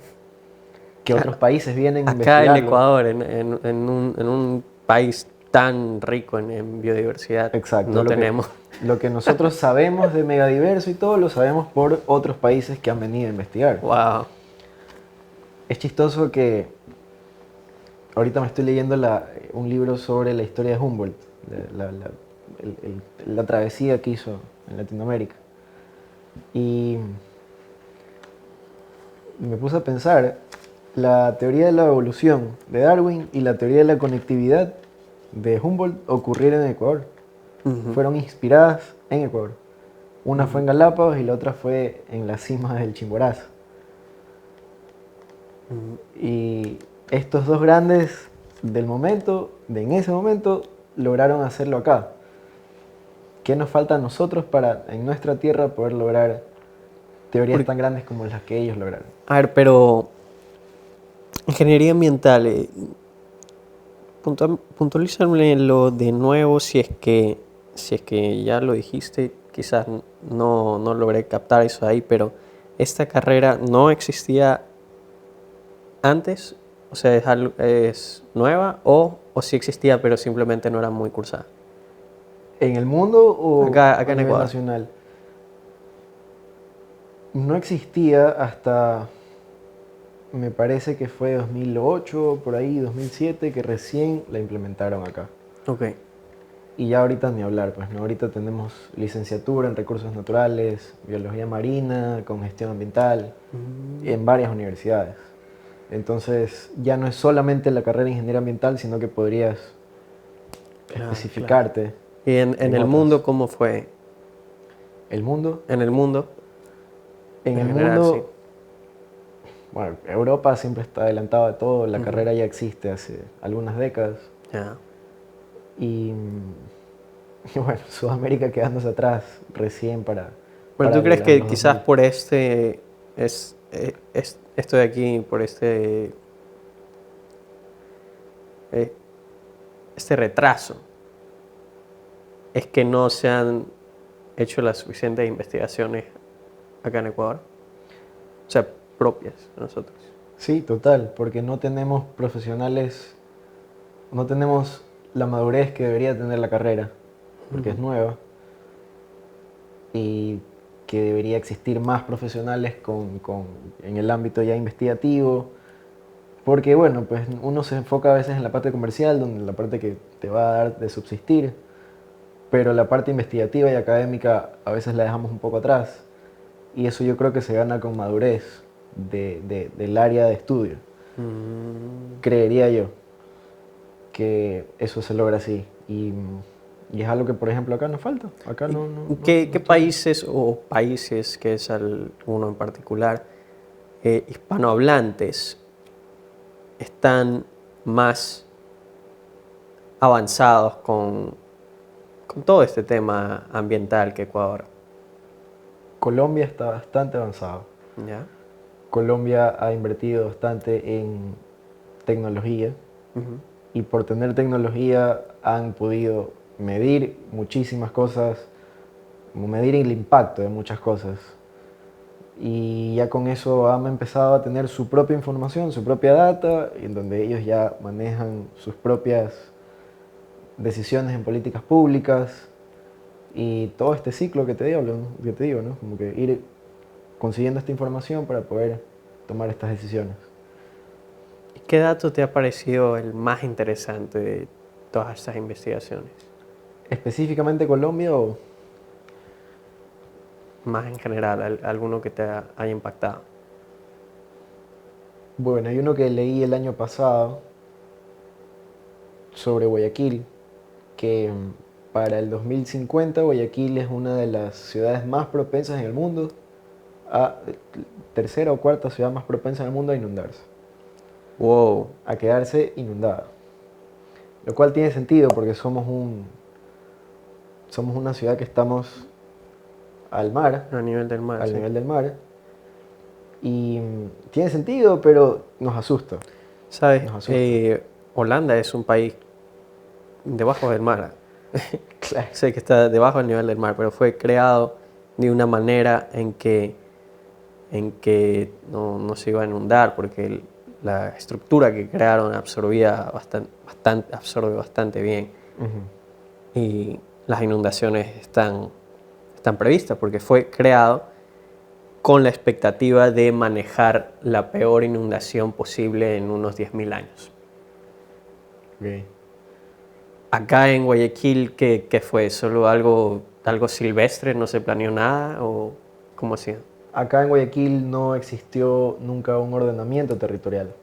que otros países vienen a Acá en investigarlo. Ecuador, en un país tan rico en biodiversidad, Exacto, no tenemos. Lo que nosotros sabemos de megadiverso y todo lo sabemos por otros países que han venido a investigar. Wow. Es chistoso que ahorita me estoy leyendo un libro sobre la historia de Humboldt, la travesía que hizo en Latinoamérica. Y me puse a pensar, la teoría de la evolución de Darwin y la teoría de la conectividad de Humboldt ocurrieron en Ecuador. Fueron inspiradas en Ecuador. Una fue en Galápagos y la otra fue en la cima del Chimborazo. Y estos dos grandes del momento, en ese momento, lograron hacerlo acá. ¿Qué nos falta a nosotros para, en nuestra tierra, poder lograr teorías tan grandes como las que ellos lograron? A ver, pero ingeniería ambiental, puntualízamelo de nuevo si es que ya lo dijiste, quizás no logré captar eso ahí, pero esta carrera no existía antes, o sea, es nueva o sí existía pero simplemente no era muy cursada. ¿En el mundo o Acá a en nivel Ecuador. nacional? No existía hasta, me parece que fue 2008, por ahí, 2007, que recién la implementaron acá. Ok. Y ya ahorita ni hablar, pues, ¿no? Ahorita tenemos licenciatura en recursos naturales, biología marina, con gestión ambiental, en varias universidades. Entonces, ya no es solamente la carrera de ingeniería ambiental, sino que podrías especificarte. Claro. ¿Y en el otras. mundo cómo fue? ¿El mundo? En el mundo. En el general, mundo, sí. bueno, Europa siempre está adelantado de todo, la carrera ya existe hace algunas décadas. Ya. Y bueno, Sudamérica quedándose atrás recién para... Bueno, para ¿tú crees los que 2000. quizás por esto de aquí, por este retraso, es que no se han hecho las suficientes investigaciones acá en Ecuador? O sea, propias de nosotros. Sí, total, porque no tenemos profesionales, no tenemos la madurez que debería tener la carrera, porque es nueva, y que debería existir más profesionales en el ámbito ya investigativo, porque bueno, pues uno se enfoca a veces en la parte comercial, donde la parte que te va a dar de subsistir, pero la parte investigativa y académica a veces la dejamos un poco atrás, y eso yo creo que se gana con madurez del área de estudio. Creería yo que eso se logra así, y es algo que, por ejemplo, acá nos falta. Acá ¿Qué países o países, que es uno en particular, hispanohablantes, están más avanzados con todo este tema ambiental que Ecuador? Colombia está bastante avanzado. ¿Ya? Colombia ha invertido bastante en tecnología y por tener tecnología han podido medir muchísimas cosas, medir el impacto de muchas cosas. Y ya con eso han empezado a tener su propia información, su propia data, en donde ellos ya manejan sus propias decisiones en políticas públicas y todo este ciclo que te digo, ¿no? Como que ir consiguiendo esta información para poder tomar estas decisiones. ¿Qué dato te ha parecido el más interesante de todas estas investigaciones? ¿Específicamente Colombia o...? Más en general, alguno que te haya impactado. Bueno, hay uno que leí el año pasado sobre Guayaquil, que para el 2050 Guayaquil es una de las ciudades más propensas en el mundo, tercera o cuarta ciudad más propensa en el mundo a inundarse. Wow. A quedarse inundada. Lo cual tiene sentido porque somos una ciudad que estamos al mar, A nivel del mar. al Sí. nivel del mar. Y tiene sentido, pero nos asusta. ¿Sabes? Nos asusta. Holanda es un país debajo del mar. Claro. Sé que está debajo del nivel del mar, pero fue creado de una manera en que no se iba a inundar, porque la estructura que crearon absorbe bastante bien. Ujú. Y las inundaciones están previstas porque fue creado con la expectativa de manejar la peor inundación posible en unos 10.000 años. Ok. Acá en Guayaquil, ¿qué fue? ¿Solo algo silvestre? ¿No se planeó nada? ¿O cómo hacía? Acá en Guayaquil no existió nunca un ordenamiento territorial.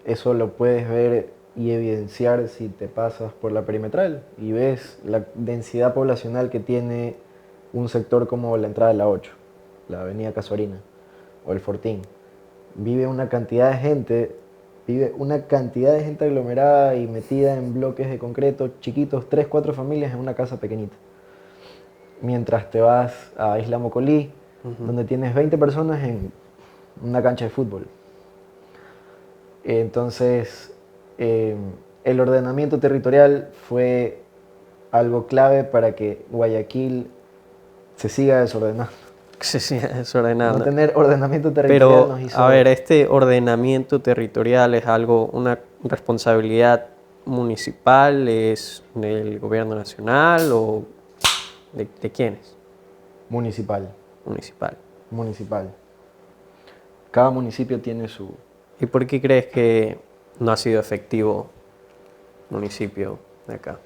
Eso lo puedes ver y evidenciar si te pasas por la perimetral y ves la densidad poblacional que tiene un sector como la entrada de la 8, la avenida Casuarina o el Fortín. Vive una cantidad de gente aglomerada y metida en bloques de concreto chiquitos, 3, 4 familias en una casa pequeñita. Mientras te vas a Isla Mocolí, donde tienes 20 personas en una cancha de fútbol. Entonces, el ordenamiento territorial fue algo clave para que Guayaquil se siga desordenando. Sí, desordenado. No tener ordenamiento territorial nos Pero, hizo... a ver, ¿este ordenamiento territorial es una responsabilidad municipal? ¿Es del gobierno nacional o de quiénes? Municipal. Municipal. Cada municipio tiene su... ¿Y por qué crees que no ha sido efectivo municipio de acá?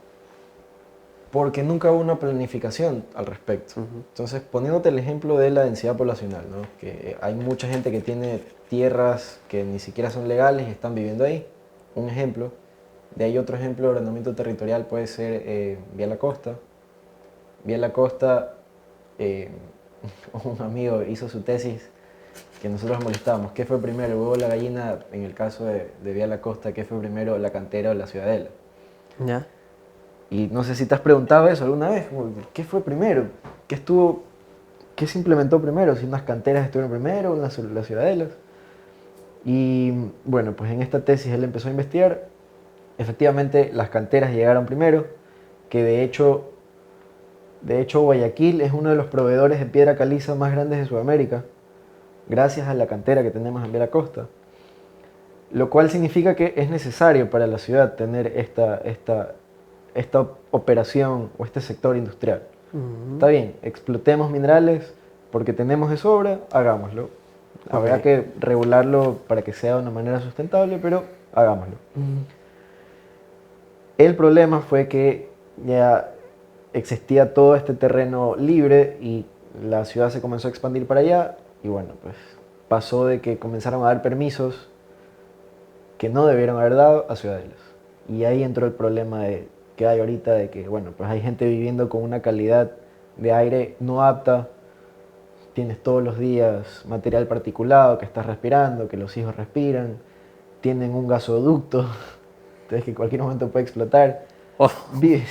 Porque nunca hubo una planificación al respecto. Entonces, poniéndote el ejemplo de la densidad poblacional, ¿no? Que hay mucha gente que tiene tierras que ni siquiera son legales y están viviendo ahí. Un ejemplo. De ahí otro ejemplo de ordenamiento territorial puede ser Vía La Costa. Vía La Costa, un amigo hizo su tesis que nosotros molestábamos. ¿Qué fue primero, el huevo o la gallina? En el caso de Vía La Costa, ¿qué fue primero, la cantera o la ciudadela? ¿Ya? Y no sé si te has preguntado eso alguna vez, ¿qué fue primero? ¿Qué se implementó primero? Si unas canteras estuvieron primero, las ciudadelas. Y bueno, pues en esta tesis él empezó a investigar. Efectivamente, las canteras llegaron primero, que de hecho Guayaquil es uno de los proveedores de piedra caliza más grandes de Sudamérica, gracias a la cantera que tenemos en Vía La Costa. Lo cual significa que es necesario para la ciudad tener esta operación o este sector industrial. Está bien, explotemos minerales porque tenemos de sobra, hagámoslo. Habrá que regularlo para que sea de una manera sustentable, pero hagámoslo. El problema fue que ya existía todo este terreno libre y la ciudad se comenzó a expandir para allá y bueno, pues pasó de que comenzaron a dar permisos que no debieron haber dado a ciudadelas. Y ahí entró el problema que hay ahorita de que, bueno, pues hay gente viviendo con una calidad de aire no apta, tienes todos los días material particulado que estás respirando, que los hijos respiran, tienen un gasoducto, entonces que en cualquier momento puede explotar. Oh. Sí.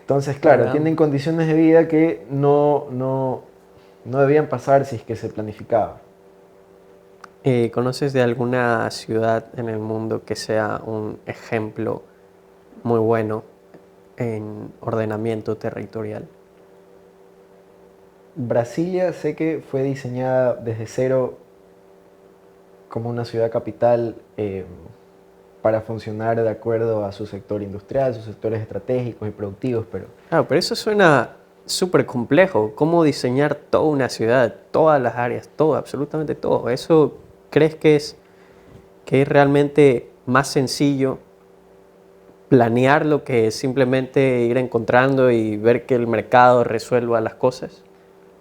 Entonces, claro, tienen condiciones de vida que no debían pasar si es que se planificaba. ¿Conoces de alguna ciudad en el mundo que sea un ejemplo muy bueno en ordenamiento territorial? Brasilia sé que fue diseñada desde cero como una ciudad capital para funcionar de acuerdo a su sector industrial, sus sectores estratégicos y productivos, pero... Claro, pero eso suena súper complejo. ¿Cómo diseñar toda una ciudad, todas las áreas, todo, absolutamente todo? ¿Eso crees que es realmente más sencillo planearlo que simplemente ir encontrando y ver que el mercado resuelva las cosas?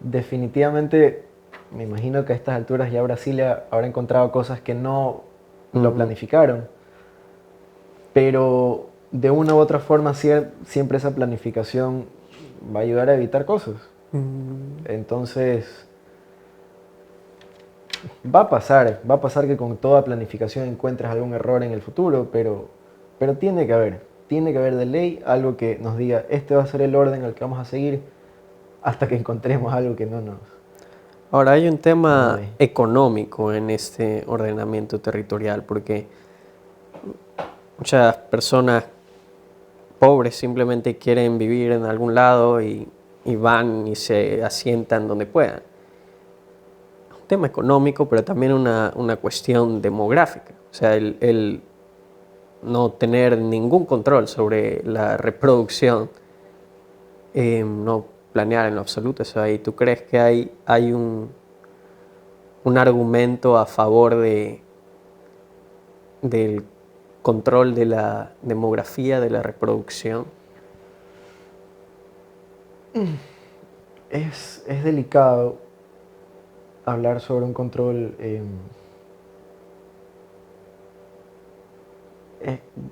Definitivamente, me imagino que a estas alturas ya Brasilia habrá encontrado cosas que no lo planificaron, pero de una u otra forma siempre esa planificación va a ayudar a evitar cosas. Entonces, va a pasar que con toda planificación encuentres algún error en el futuro, pero tiene que haber de ley algo que nos diga, este va a ser el orden al que vamos a seguir, hasta que encontremos algo que no nos... Ahora hay un tema Ay. económico en este ordenamiento territorial, porque muchas personas pobres simplemente quieren vivir en algún lado y van y se asientan donde puedan. Un tema económico, pero también una cuestión demográfica. O sea, el no tener ningún control sobre la reproducción, no planear en lo absoluto eso ahí. ¿Tú crees que hay un argumento a favor del control de la demografía, de la reproducción? Es delicado hablar sobre un control,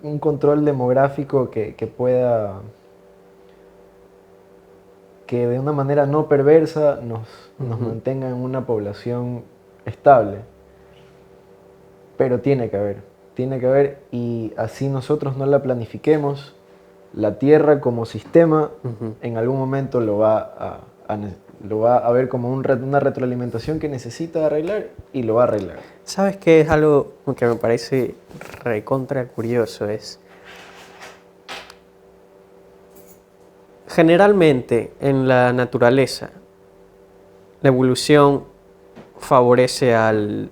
un control demográfico que pueda, que de una manera no perversa nos mantenga en una población estable. Pero tiene que haber, y así nosotros no la planifiquemos, la Tierra como sistema en algún momento lo va a ver como una retroalimentación que necesita arreglar, y lo va a arreglar. ¿Sabes qué es algo que me parece recontra curioso? Es generalmente en la naturaleza la evolución favorece al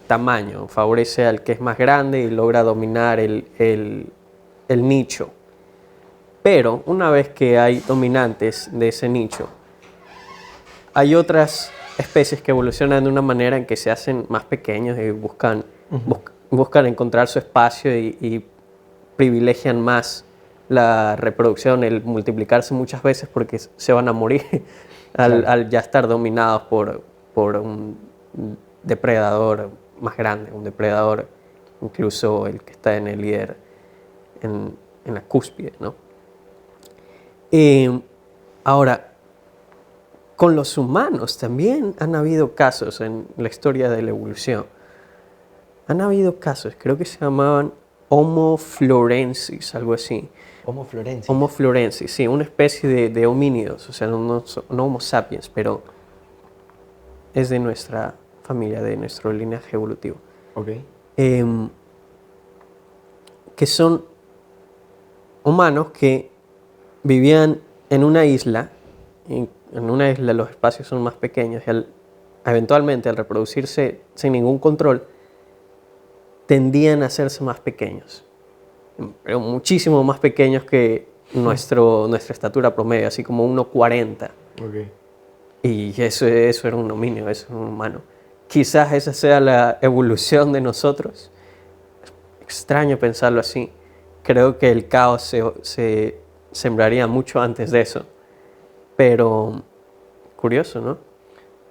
tamaño, favorece al que es más grande y logra dominar el nicho. Pero una vez que hay dominantes de ese nicho, hay otras especies que evolucionan de una manera en que se hacen más pequeños y buscan encontrar su espacio y privilegian más la reproducción, el multiplicarse muchas veces, porque se van a morir al ya estar dominados por un depredador más grande, un depredador incluso el que está en el líder, en la cúspide, ¿no? Ahora, con los humanos también han habido casos en la historia de la evolución. Han habido casos, creo que se llamaban Homo florensis, algo así. Homo florensis. Homo florensis, sí, una especie de homínidos, o sea, no Homo sapiens, pero es de nuestra familia, de nuestro linaje evolutivo. Ok. Que son humanos que vivían en una isla. En una isla los espacios son más pequeños y eventualmente al reproducirse sin ningún control tendían a hacerse más pequeños, pero muchísimo más pequeños que nuestra estatura promedio, así como 1,40. Okay. Y eso era un hominio, eso era un humano. Quizás esa sea la evolución de nosotros. Extraño pensarlo así. Creo que el caos se sembraría mucho antes de eso. Pero curioso, ¿no?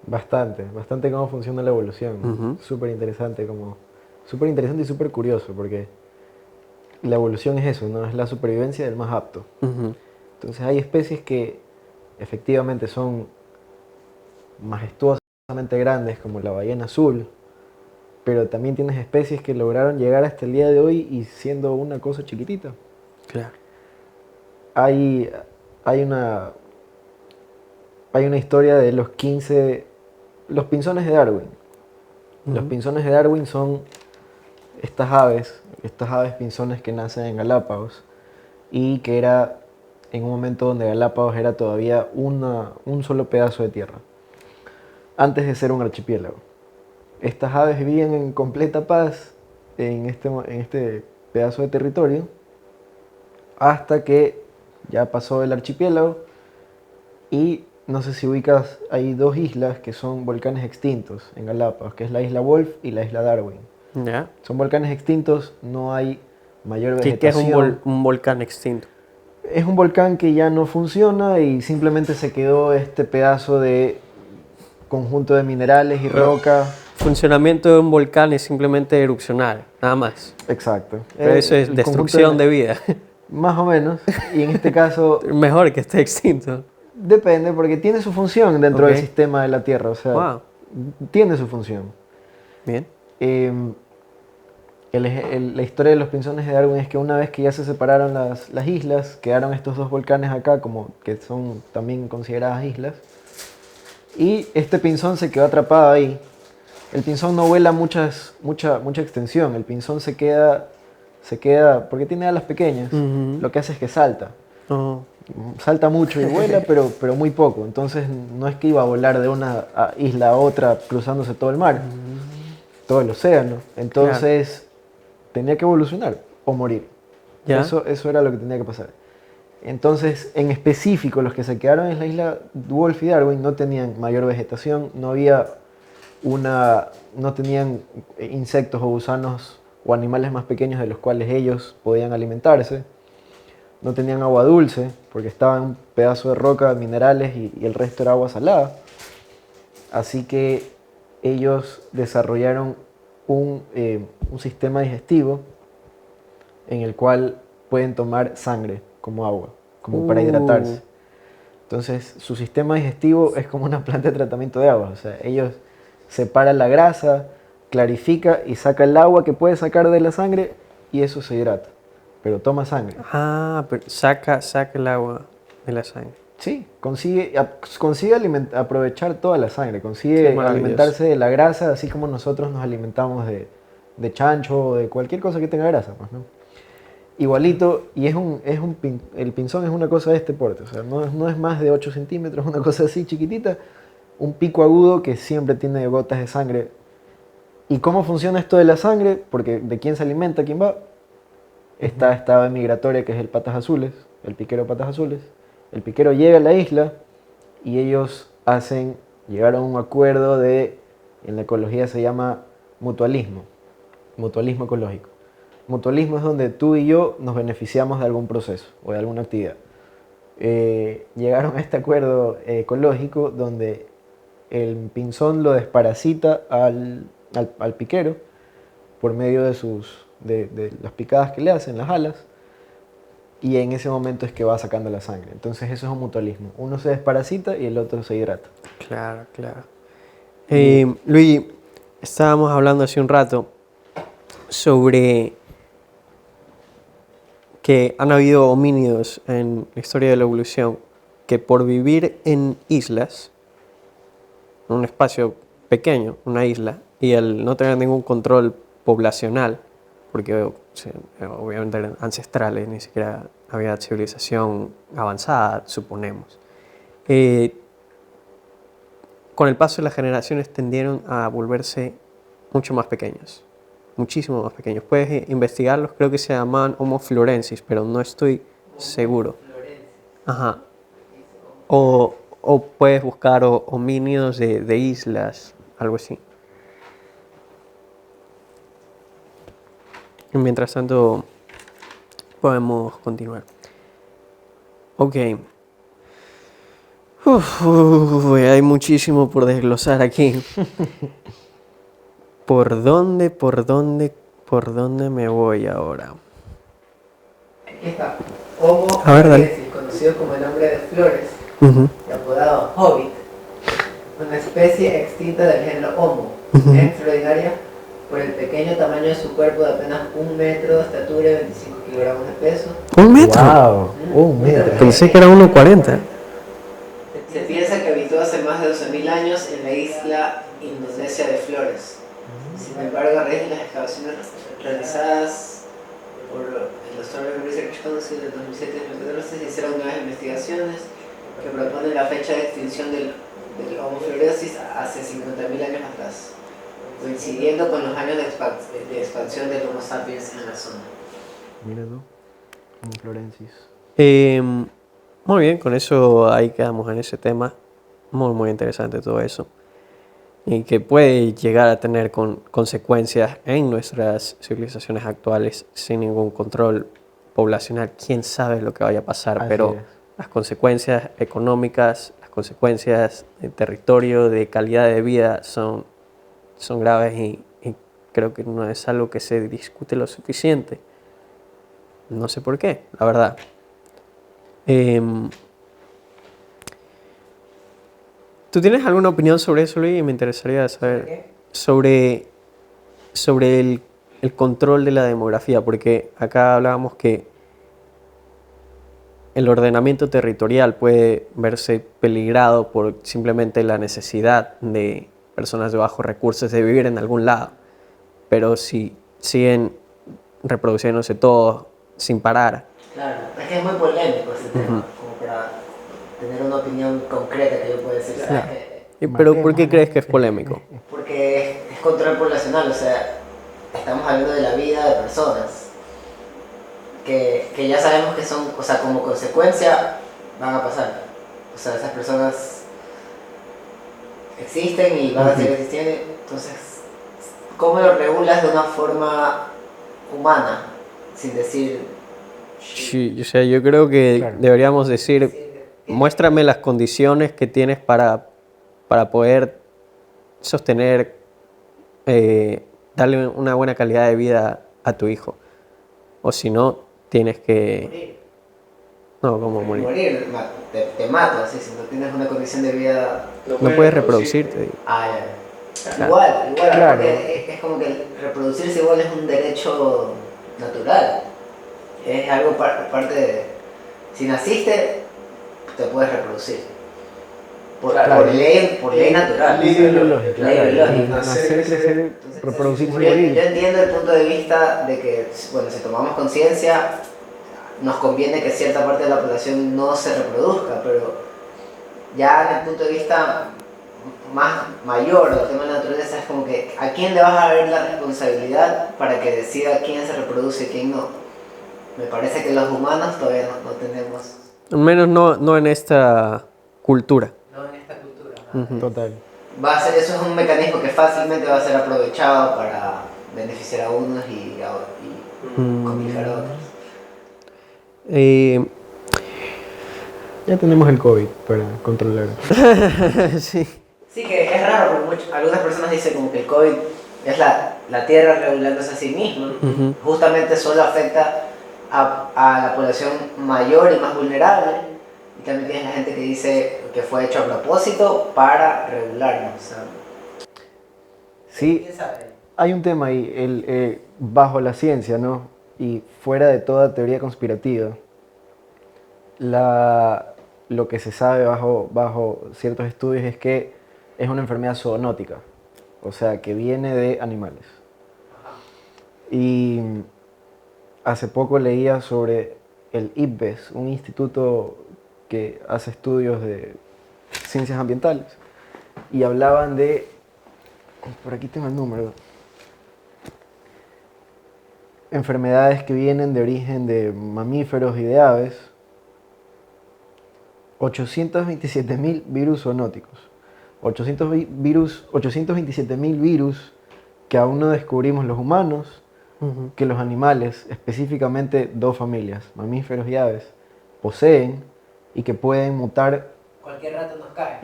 Bastante cómo funciona la evolución. Súper interesante y súper curioso, porque la evolución es eso, ¿no? Es la supervivencia del más apto. Entonces hay especies que efectivamente son majestuosamente grandes, como la ballena azul, pero también tienes especies que lograron llegar hasta el día de hoy y siendo una cosa chiquitita. Claro. Hay una historia de los pinzones de Darwin. Los pinzones de Darwin son estas aves pinzones que nacen en Galápagos, y que era en un momento donde Galápagos era todavía un solo pedazo de tierra, antes de ser un archipiélago. Estas aves vivían en completa paz en este pedazo de territorio, hasta que ya pasó el archipiélago, y no sé si ubicas, hay dos islas que son volcanes extintos en Galápagos, que es la isla Wolf y la isla Darwin. ¿Ya? Son volcanes extintos, no hay mayor vegetación. ¿Qué es un volcán extinto? Es un volcán que ya no funciona y simplemente se quedó este pedazo de conjunto de minerales y roca. Funcionamiento de un volcán es simplemente erupcionar, nada más. Exacto. Pero eso es destrucción de vida. Más o menos. Y en este caso... Mejor que esté extinto. Depende, porque tiene su función dentro del sistema de la Tierra. O sea, tiene su función. Bien. La historia de los pinzones de Darwin es que una vez que ya se separaron las islas, quedaron estos dos volcanes acá, como que son también consideradas islas, y este pinzón se quedó atrapado ahí. El pinzón no vuela mucha extensión, el pinzón se queda, porque tiene alas pequeñas, lo que hace es que salta. Salta mucho y vuela, pero muy poco. Entonces no es que iba a volar de una isla a otra cruzándose todo el mar, todo el océano. Entonces tenía que evolucionar o morir. ¿Ya? Eso era lo que tenía que pasar. Entonces, en específico, los que se quedaron en la isla Wolf y Darwin no tenían mayor vegetación, no tenían insectos o gusanos o animales más pequeños de los cuales ellos podían alimentarse. No tenían agua dulce, porque estaba en un pedazo de roca, minerales y el resto era agua salada. Así que ellos desarrollaron un sistema digestivo en el cual pueden tomar sangre como agua, como para hidratarse. Entonces, su sistema digestivo es como una planta de tratamiento de agua. O sea, ellos separan la grasa, clarifica y saca el agua que puede sacar de la sangre y eso se hidrata. Pero toma sangre. Pero saca el agua de la sangre. Sí, consigue aprovechar toda la sangre, consigue alimentarse de la grasa, así como nosotros nos alimentamos de chancho o de cualquier cosa que tenga grasa, pues, ¿no? Igualito, y el pinzón es una cosa de este porte, o sea, no es más de 8 centímetros, una cosa así chiquitita, un pico agudo que siempre tiene gotas de sangre. ¿Y cómo funciona esto de la sangre? Porque ¿de quién se alimenta? ¿Quién va? Está esta ave migratoria que es el patas azules, el piquero patas azules. El piquero llega a la isla y ellos llegaron a un acuerdo en la ecología se llama mutualismo ecológico. Mutualismo es donde tú y yo nos beneficiamos de algún proceso o de alguna actividad. Llegaron a este acuerdo ecológico donde el pinzón lo desparasita al piquero por medio de las picadas que le hacen, las alas, y en ese momento es que va sacando la sangre. Entonces eso es un mutualismo. Uno se desparasita y el otro se hidrata. Claro. Luis, estábamos hablando hace un rato sobre que han habido homínidos en la historia de la evolución que por vivir en islas, en un espacio pequeño, una isla, y al no tener ningún control poblacional, porque obviamente eran ancestrales, ni siquiera había civilización avanzada, suponemos. Con el paso de las generaciones tendieron a volverse mucho más pequeños, muchísimo más pequeños. Puedes investigarlos, creo que se llaman Homo florensis, pero no estoy seguro. Ajá. O puedes buscar homínidos de islas, algo así. Y mientras tanto, podemos continuar. Ok. Hay muchísimo por desglosar aquí. ¿Por dónde me voy ahora? Aquí está. Homo florensis, conocido como el nombre de flores, y apodado Hobbit, una especie extinta del género Homo. Es extraordinaria por el pequeño tamaño de su cuerpo de apenas 1 metro de estatura y 25 kilogramos de peso. ¿1 metro? ¡Wow! 1 metro. Pensé que era 1,40. Se piensa que habitó hace más de 12.000 años en la isla indonesia de Flores. Sin embargo, a raíz de las excavaciones realizadas por el Australian Research Council en 2007 y 2014 se hicieron nuevas investigaciones que proponen la fecha de extinción del Homo florensis hace 50.000 años atrás, coincidiendo con los años de expansión del Homo sapiens en la zona. Mira tú, Homo florensis. Muy bien, con eso ahí quedamos en ese tema. Muy interesante todo eso. Y que puede llegar a tener consecuencias en nuestras civilizaciones actuales sin ningún control poblacional. Quién sabe lo que vaya a pasar, Así pero es. Las consecuencias económicas, las consecuencias de territorio, de calidad de vida son graves y creo que no es algo que se discute lo suficiente. No sé por qué, la verdad. ¿Tú tienes alguna opinión sobre eso, Luis? Me interesaría saber sobre el control de la demografía, porque acá hablábamos que el ordenamiento territorial puede verse peligrado por simplemente la necesidad de personas de bajos recursos de vivir en algún lado, pero si siguen reproduciéndose todos sin parar. Claro, es que es muy polémico ese tema, como para tener una opinión concreta que yo pueda decir. ¿Sabes? Claro. ¿Pero por qué crees que es polémico? Porque es control poblacional, o sea, estamos hablando de la vida de personas que ya sabemos que son, o sea, como consecuencia van a pasar. O sea, esas personas existen y van a seguir existiendo, entonces, ¿cómo lo regulas de una forma humana? Sin decir... Sí, o sea, yo creo que Claro. deberíamos decir, muéstrame las condiciones que tienes para poder sostener, darle una buena calidad de vida a tu hijo. O si no, tienes que... morir. No, ¿cómo morir? Morir, te mato, así, si no tienes una condición de vida... No puedes reproducirte. Digo. Ah, ya. Claro. Igual, Claro. porque es como que reproducirse igual es un derecho natural. Es algo parte de... Si naciste, te puedes reproducir. Por ley natural. Ley biológica. Ley biológica. Nacer, crecer, Entonces, reproducirse y yo morir. entiendo el punto de vista de que, bueno, si tomamos conciencia, nos conviene que cierta parte de la población no se reproduzca, pero ya en el punto de vista más mayor del tema de la naturaleza es como que a quién le vas a dar la responsabilidad para que decida quién se reproduce y quién no. Me parece que los humanos todavía no tenemos... Al menos no en esta cultura. No en esta cultura. Ujú. Total. Eso es un mecanismo que fácilmente va a ser aprovechado para beneficiar a unos y complicar a otros. Ya tenemos el COVID para controlar. Sí. Sí, que es raro, porque algunas personas dicen como que el COVID es la Tierra regulándose a sí misma. Ujú. Justamente solo afecta a la población mayor y más vulnerable. Y también tienes la gente que dice que fue hecho a propósito para regularnos. O sea, Sí, ¿quién sabe? hay un tema ahí, bajo la ciencia, ¿no? Y fuera de toda teoría conspirativa, lo que se sabe bajo ciertos estudios es que es una enfermedad zoonótica, o sea, que viene de animales. Y hace poco leía sobre el IPBES, un instituto que hace estudios de ciencias ambientales, y hablaban de, por aquí tengo el número, enfermedades que vienen de origen de mamíferos y de aves, 827.000 virus zoonóticos, 827.000 virus que aún no descubrimos los humanos, Ujú. que los animales, específicamente dos familias, mamíferos y aves, poseen y que pueden mutar Cualquier rato nos cae.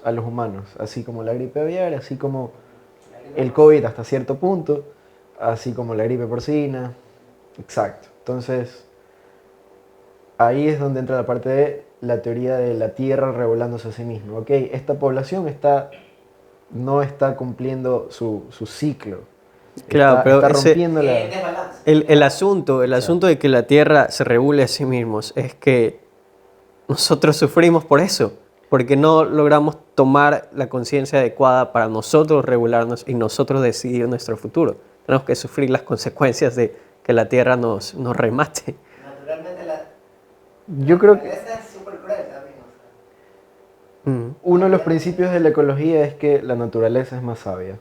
a los humanos, así como la gripe aviar, así como el COVID hasta cierto punto, así como la gripe porcina. Exacto. Entonces, ahí es donde entra la parte de la teoría de la Tierra regulándose a sí misma. Ok, esta población no está cumpliendo su ciclo. Claro, pero está ese- rompiendo la... Desbalance. El asunto de que la Tierra se regule a sí mismos es que nosotros sufrimos por eso, porque no logramos tomar la conciencia adecuada para nosotros regularnos y nosotros decidir nuestro futuro. Tenemos que sufrir las consecuencias de que la Tierra nos remate. Naturalmente Yo creo que esa es súper cruel también. uno de los principios de la ecología es que la naturaleza es más sabia.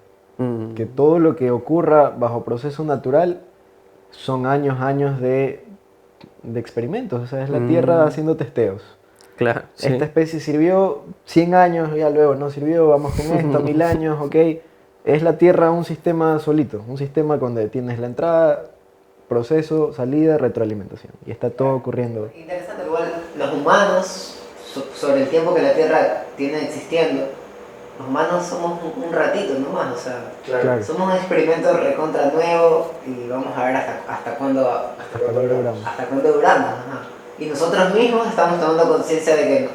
Que todo lo que ocurra bajo proceso natural son años de experimentos. O sea, es la Tierra haciendo testeos. Claro, sí. Esta especie sirvió 100 años, ya luego no sirvió, vamos con esto, 1000 años, ok. Es la Tierra un sistema solito, un sistema donde tienes la entrada, proceso, salida, retroalimentación. Y está todo ocurriendo. Interesante, igual los humanos, sobre el tiempo que la Tierra tiene existiendo, los humanos somos un ratito nomás, o sea, Claro. somos un experimento recontra nuevo y vamos a ver hasta cuándo duramos. ajá. Y nosotros mismos estamos tomando conciencia de que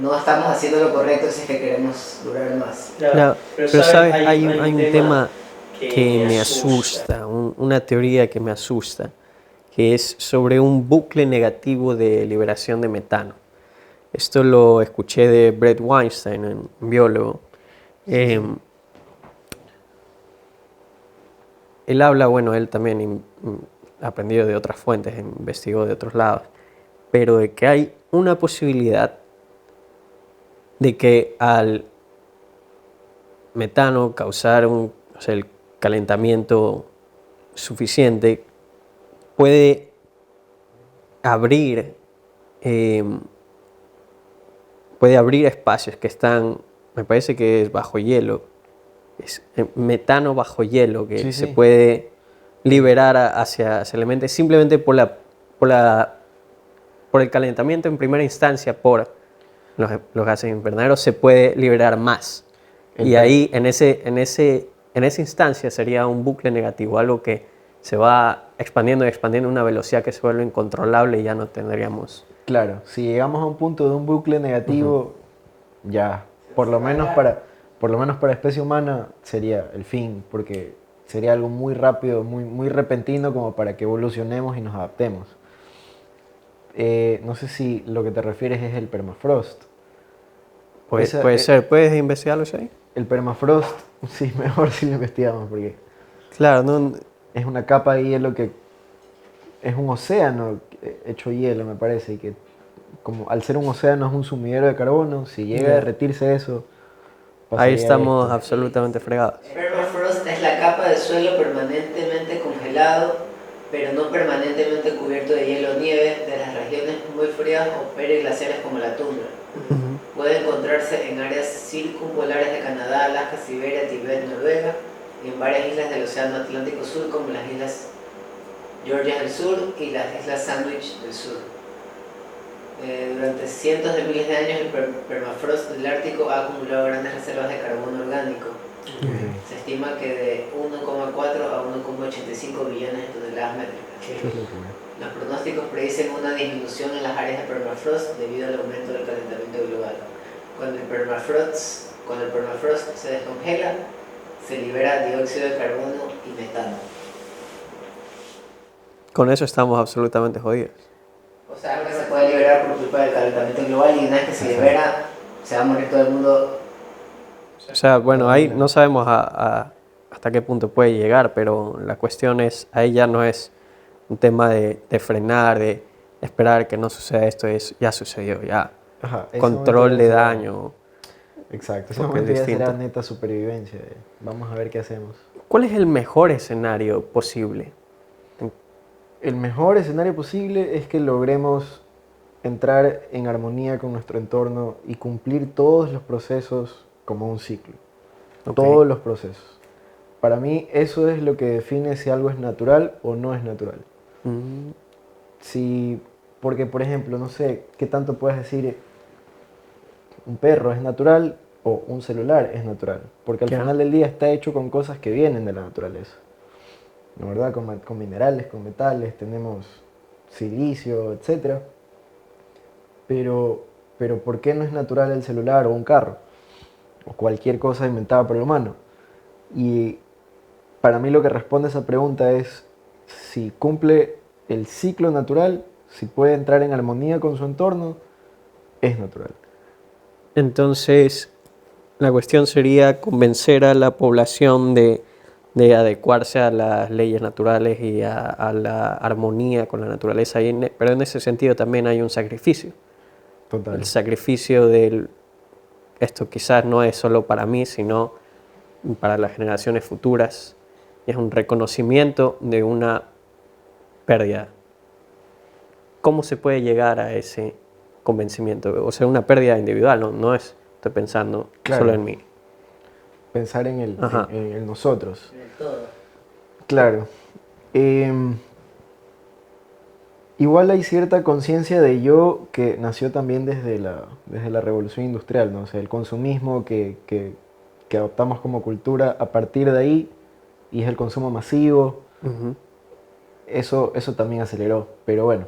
no estamos haciendo lo correcto si es que queremos durar más. Claro, pero sabes, hay un tema que me asusta, una teoría que me asusta, que es sobre un bucle negativo de liberación de metano. Esto lo escuché de Brett Weinstein, un biólogo. Él habla, bueno, él también ha aprendido de otras fuentes, investigó de otros lados, pero de que hay una posibilidad de que al metano causar el calentamiento suficiente puede abrir espacios que están, me parece que es bajo hielo, es metano bajo hielo que se puede liberar hacia el ambiente simplemente por el calentamiento en primera instancia por los gases invernaderos se puede liberar más. Y ahí en esa instancia sería un bucle negativo, algo que se va expandiendo y expandiendo a una velocidad que se vuelve incontrolable y ya no tendríamos... Claro, si llegamos a un punto de un bucle negativo, ya, por lo menos para especie humana sería el fin, porque sería algo muy rápido, muy repentino como para que evolucionemos y nos adaptemos. No sé si lo que te refieres es el permafrost. Puede ser, ¿puedes investigarlo ahí? El permafrost, sí, mejor si lo investigamos, porque claro, no, es una capa de hielo que es un océano hecho hielo, me parece, y que como al ser un océano es un sumidero de carbono, si llega a derretirse eso, ahí estamos absolutamente fregados. El permafrost es la capa de suelo permanentemente congelado, pero no permanentemente cubierto de hielo o nieve de las regiones muy frías o periglaciares como la tundra. Puede encontrarse en áreas circumpolares de Canadá, Alaska, Siberia, Tibet, Noruega y en varias islas del Océano Atlántico Sur como las islas Georgia del Sur y las islas Sandwich del Sur. Durante cientos de miles de años el permafrost del Ártico ha acumulado grandes reservas de carbono orgánico. Se estima que de 1,4 a 1,85 billones de toneladas métricas. Los pronósticos predicen una disminución en las áreas de permafrost debido al aumento del calentamiento global. Cuando el permafrost se descongela, se libera dióxido de carbono y metano. Con eso estamos absolutamente jodidos. O sea, algo que se puede liberar por culpa del calentamiento global y una vez que se libera, se va a morir todo el mundo. O sea, bueno, ahí no sabemos hasta qué punto puede llegar, pero la cuestión es, ahí ya no es un tema de frenar, de esperar que no suceda esto, ya sucedió, ya. Control de daño. Exacto, ese momento ya será neta supervivencia. Vamos a ver qué hacemos. ¿Cuál es el mejor escenario posible? El mejor escenario posible es que logremos entrar en armonía con nuestro entorno y cumplir todos los procesos como un ciclo. Todos los procesos. Para mí eso es lo que define si algo es natural o no es natural. Porque, por ejemplo, no sé, ¿qué tanto puedes decir un perro es natural o un celular es natural? Porque al final del día está hecho con cosas que vienen de la naturaleza. ¿No, verdad? Con minerales, con metales, tenemos silicio, etc. Pero ¿por qué no es natural el celular o un carro? O cualquier cosa inventada por el humano. Y para mí lo que responde a esa pregunta es si cumple el ciclo natural, si puede entrar en armonía con su entorno, es natural. Entonces, la cuestión sería convencer a la población de adecuarse a las leyes naturales y a la armonía con la naturaleza. Pero en ese sentido también hay un sacrificio. Total. El sacrificio de esto quizás no es solo para mí, sino para las generaciones futuras. Y es un reconocimiento de una pérdida. ¿Cómo se puede llegar a ese convencimiento? O sea, una pérdida individual, no estoy pensando solo en mí. Pensar en el nosotros. En el todo. Claro. Igual hay cierta conciencia de yo que nació también desde la revolución industrial, ¿no? O sea, el consumismo que adoptamos como cultura a partir de ahí, y es el consumo masivo. Eso también aceleró. Pero bueno,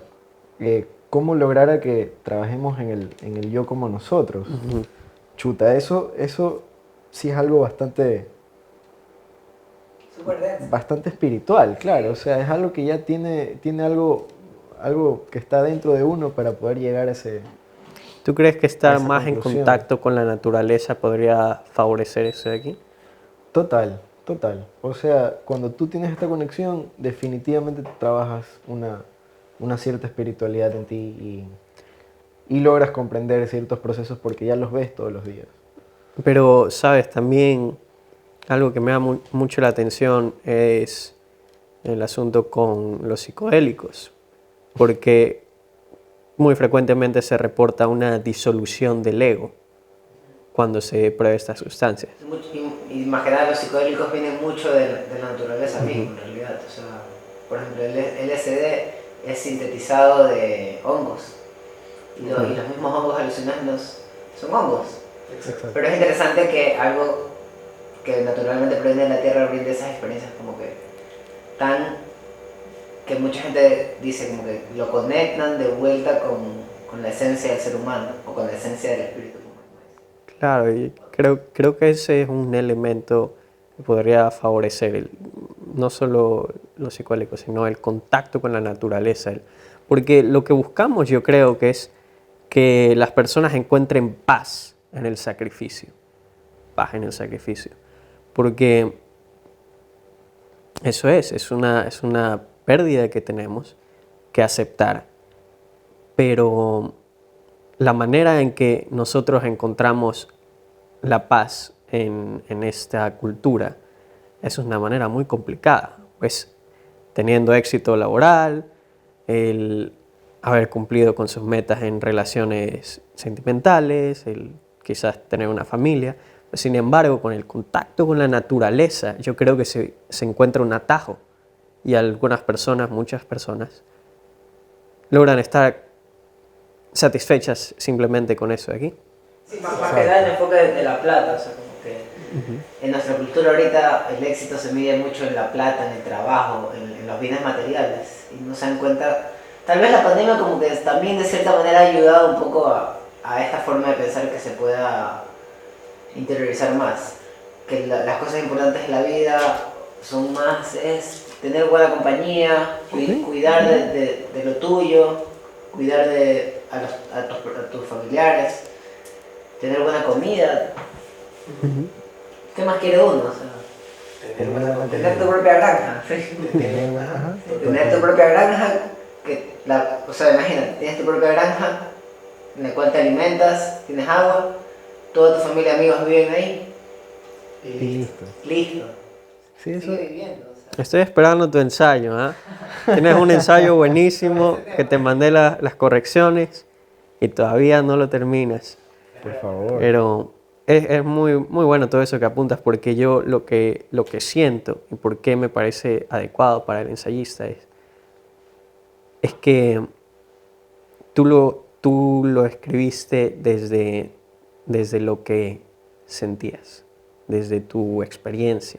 ¿cómo lograr a que trabajemos en el yo como nosotros? Chuta, eso sí es algo bastante... bastante espiritual, claro. O sea, es algo que ya tiene algo que está dentro de uno para poder llegar a ese... ¿Tú crees que estar esa más en conclusión. contacto con la naturaleza podría favorecer eso de aquí? Total, total. O sea, cuando tú tienes esta conexión, definitivamente trabajas una cierta espiritualidad en ti y logras comprender ciertos procesos porque ya los ves todos los días. Pero, sabes, también algo que me da mucho la atención es el asunto con los psicodélicos, porque muy frecuentemente se reporta una disolución del ego cuando se prueba estas sustancias. Y más que nada los psicodélicos vienen mucho de la naturaleza misma, en realidad. O sea, por ejemplo, el LSD es sintetizado de hongos. Y los mismos hongos alucinógenos son hongos. Exacto. Pero es interesante que algo que naturalmente proviene de la tierra brinde esas experiencias como que mucha gente dice como que lo conectan de vuelta con la esencia del ser humano o con la esencia del espíritu. Claro, y creo que ese es un elemento que podría favorecer no solo los psicodélicos, sino el contacto con la naturaleza. Porque lo que buscamos, yo creo que es que las personas encuentren paz en el sacrificio. Paz en el sacrificio. Porque eso es una pérdida que tenemos que aceptar. Pero la manera en que nosotros encontramos la paz en esta cultura es una manera muy complicada, pues teniendo éxito laboral, el haber cumplido con sus metas en relaciones sentimentales, el quizás tener una familia. Sin embargo, con el contacto con la naturaleza, yo creo que se encuentra un atajo y algunas personas, muchas personas, logran estar satisfechas simplemente con eso de aquí. Sí, más que nada el enfoque de la plata, o sea, como que en nuestra cultura ahorita el éxito se mide mucho en la plata, en el trabajo, en los bienes materiales, y no se dan cuenta, tal vez la pandemia como que también de cierta manera ha ayudado un poco a esta forma de pensar que se pueda interiorizar más, que las cosas importantes en la vida son más, es tener buena compañía, cuidar de lo tuyo, cuidar a tus familiares, tener buena comida. ¿Qué más quiere uno? O sea, tener tu propia granja. Tener tu propia granja, o sea, imagínate, tienes tu propia granja en la cual te alimentas, tienes agua, toda tu familia y amigos viven ahí. Y Listo. Sí, eso. Sigue viviendo. O sea. Estoy esperando tu ensayo, ¿eh? Tienes un ensayo buenísimo que te mandé las correcciones y todavía no lo terminas. Por favor. Pero es muy, muy bueno todo eso que apuntas, porque yo lo que siento y por qué me parece adecuado para el ensayista es que tú lo escribiste desde lo que sentías, desde tu experiencia,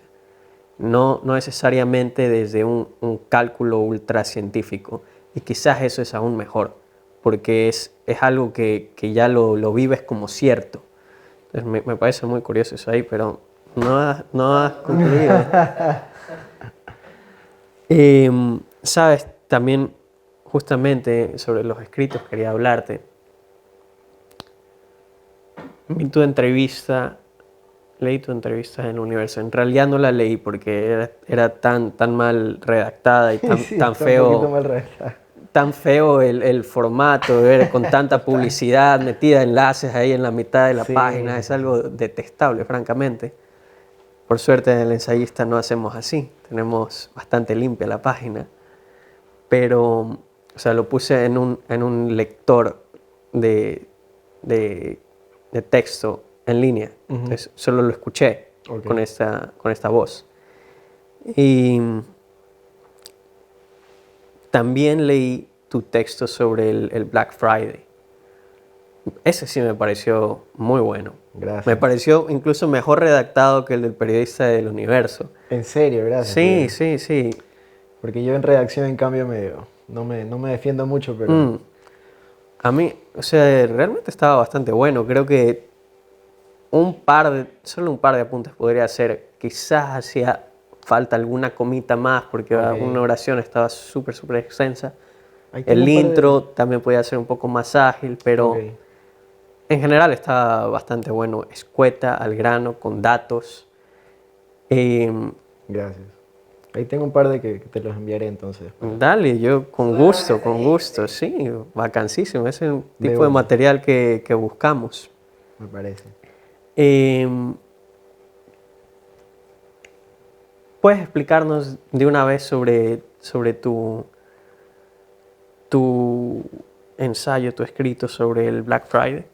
no necesariamente desde un cálculo ultracientífico. Y quizás eso es aún mejor, porque es algo que ya lo vives como cierto. Entonces me parece muy curioso eso ahí, pero no has concluido. Sabes, también justamente sobre los escritos quería hablarte. Leí tu entrevista en El Universo. En realidad no la leí porque era tan mal redactada y tan feo. Tan feo el formato, con tanta publicidad metida, enlaces ahí en la mitad de la página. Es algo detestable, francamente. Por suerte en El Ensayista no hacemos así. Tenemos bastante limpia la página. Pero, o sea, lo puse en un lector de texto en línea. Entonces, solo lo escuché con esta voz. Y también leí tu texto sobre el Black Friday. Ese sí me pareció muy bueno. Gracias. Me pareció incluso mejor redactado que el del periodista del Universo. ¿En serio? Gracias. Sí. Porque yo en redacción, en cambio, no me defiendo mucho, pero... A mí, o sea, realmente estaba bastante bueno. Creo que solo un par de apuntes podría hacer. Quizás hacía falta alguna comita más porque una oración estaba súper extensa. El intro también podía ser un poco más ágil, pero en general está bastante bueno, escueta, al grano, con datos. Gracias. Ahí tengo un par de que te los enviaré entonces. Dale, yo con gusto, sí, vacancísimo, ese es el tipo de material que buscamos. Me parece. ¿Puedes explicarnos de una vez sobre tu ensayo, tu escrito sobre el Black Friday?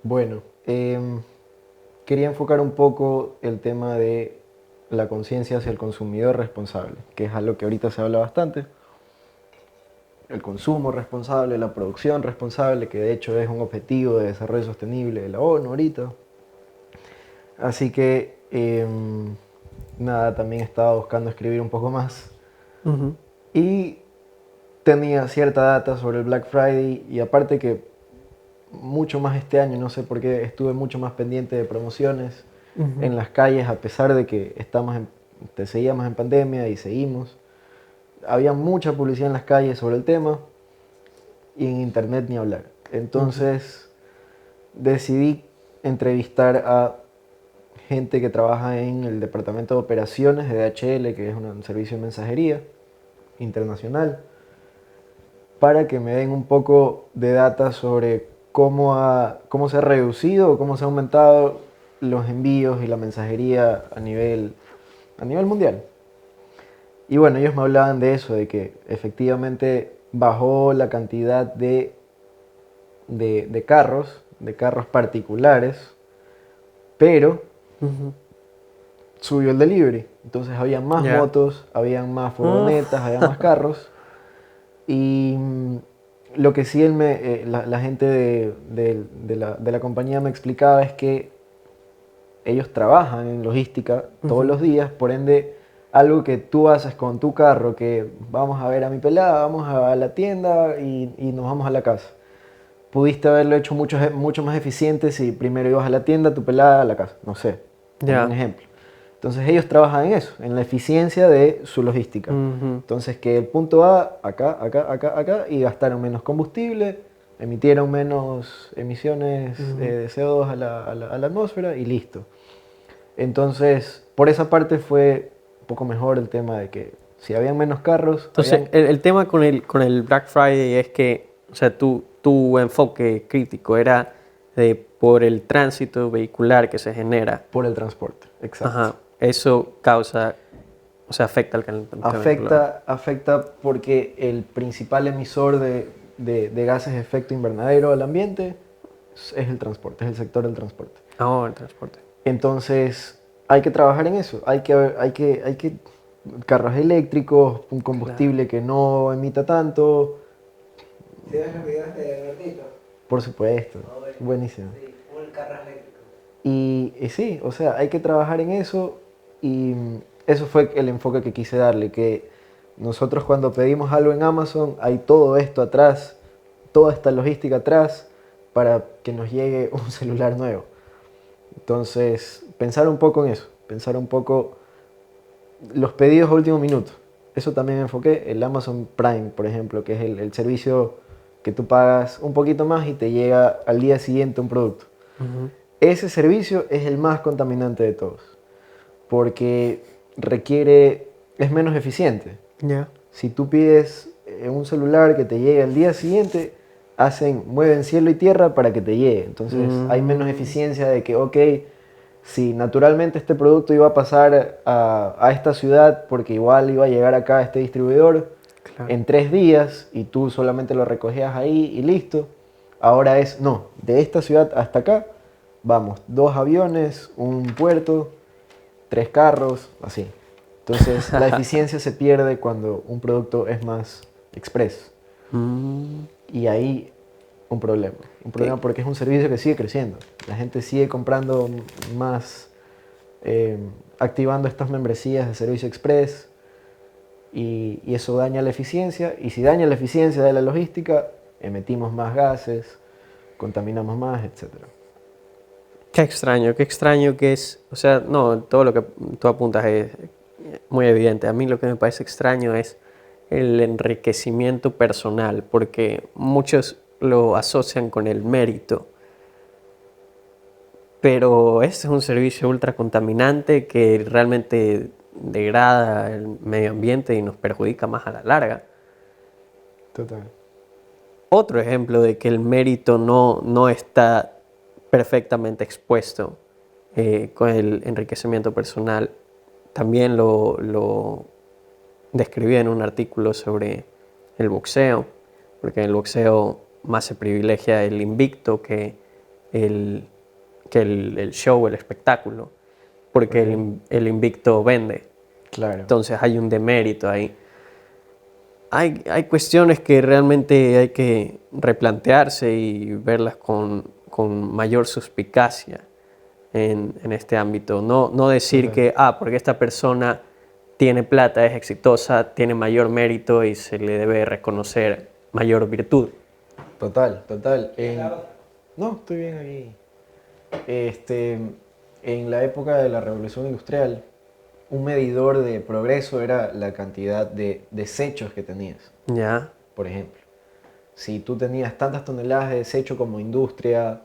Bueno, quería enfocar un poco el tema de la conciencia hacia el consumidor responsable, que es algo que ahorita se habla bastante. El consumo responsable, la producción responsable, que de hecho es un objetivo de desarrollo sostenible de la ONU ahorita. Así que, nada, también estaba buscando escribir un poco más. Y tenía cierta data sobre el Black Friday y aparte que mucho más este año, no sé por qué, estuve mucho más pendiente de promociones en las calles, a pesar de que seguíamos en pandemia y seguimos. Había mucha publicidad en las calles sobre el tema y en internet ni hablar. Entonces decidí entrevistar a gente que trabaja en el departamento de operaciones de DHL, que es un servicio de mensajería internacional, para que me den un poco de data sobre cómo se ha reducido o cómo se ha aumentado los envíos y la mensajería a nivel mundial. Y bueno, ellos me hablaban de eso, de que efectivamente bajó la cantidad de carros particulares, pero subió el delivery. Entonces había más motos, habían más furgonetas, había más carros. Y lo que sí la gente de la compañía me explicaba es que ellos trabajan en logística todos los días, por ende, algo que tú haces con tu carro, que vamos a ver a mi pelada, vamos a la tienda y nos vamos a la casa. Pudiste haberlo hecho mucho más eficiente si primero ibas a la tienda, tu pelada a la casa, no sé, un ejemplo. Entonces ellos trabajan en eso, en la eficiencia de su logística. Entonces que el punto A, acá, y gastaron menos combustible, emitieron menos emisiones de CO2 a la atmósfera y listo. Entonces, por esa parte fue un poco mejor el tema de que si habían menos carros... Entonces, el tema con el Black Friday es que, o sea, tu enfoque crítico era por el tránsito vehicular que se genera. Por el transporte, exacto. Ajá. Eso causa, o sea, afecta al calentamiento global. Afecta porque el principal emisor de gases de efecto invernadero al ambiente es el transporte, es el sector del transporte. El transporte. Entonces, hay que trabajar en eso. Hay que carros eléctricos, un combustible que no emita tanto. ¿Sí ves los videos de Gordito? Por supuesto, buenísimo. Sí, un carro eléctrico. Y sí, o sea, hay que trabajar en eso y eso fue el enfoque que quise darle, que nosotros cuando pedimos algo en Amazon hay todo esto atrás, toda esta logística atrás para que nos llegue un celular nuevo. Entonces, pensar un poco en eso, pensar un poco los pedidos a último minuto. Eso también me enfoqué, el Amazon Prime, por ejemplo, que es el servicio que tú pagas un poquito más y te llega al día siguiente un producto. Ese servicio es el más contaminante de todos, porque es menos eficiente. Si tú pides un celular que te llegue al día siguiente, mueven cielo y tierra para que te llegue. Entonces hay menos eficiencia de que, ok, si naturalmente este producto iba a pasar a esta ciudad porque igual iba a llegar acá a este distribuidor en 3 días y tú solamente lo recogías ahí y listo. Ahora no, de esta ciudad hasta acá, vamos, 2 aviones, un puerto, 3 carros, así. Entonces la eficiencia se pierde cuando un producto es más express. Y ahí un problema porque es un servicio que sigue creciendo. La gente sigue comprando más, activando estas membresías de servicio express y eso daña la eficiencia. Y si daña la eficiencia de la logística, emitimos más gases, contaminamos más, etc. Qué extraño que es, o sea, no, todo lo que tú apuntas es muy evidente. A mí lo que me parece extraño es el enriquecimiento personal, porque muchos lo asocian con el mérito, pero este es un servicio ultra contaminante que realmente degrada el medio ambiente y nos perjudica más a la larga. Total. Otro ejemplo de que el mérito no está perfectamente expuesto con el enriquecimiento personal, también lo describí en un artículo sobre el boxeo, porque en el boxeo más se privilegia el invicto el, el show, el espectáculo, porque el invicto vende. Claro. Entonces hay un demérito ahí. Hay cuestiones que realmente hay que replantearse y verlas con mayor suspicacia en este ámbito. No decir que, porque esta persona tiene plata, es exitosa, tiene mayor mérito y se le debe reconocer mayor virtud. Total. No, estoy bien aquí. En la época de la Revolución Industrial, un medidor de progreso era la cantidad de desechos que tenías. Ya. Por ejemplo, si tú tenías tantas toneladas de desecho como industria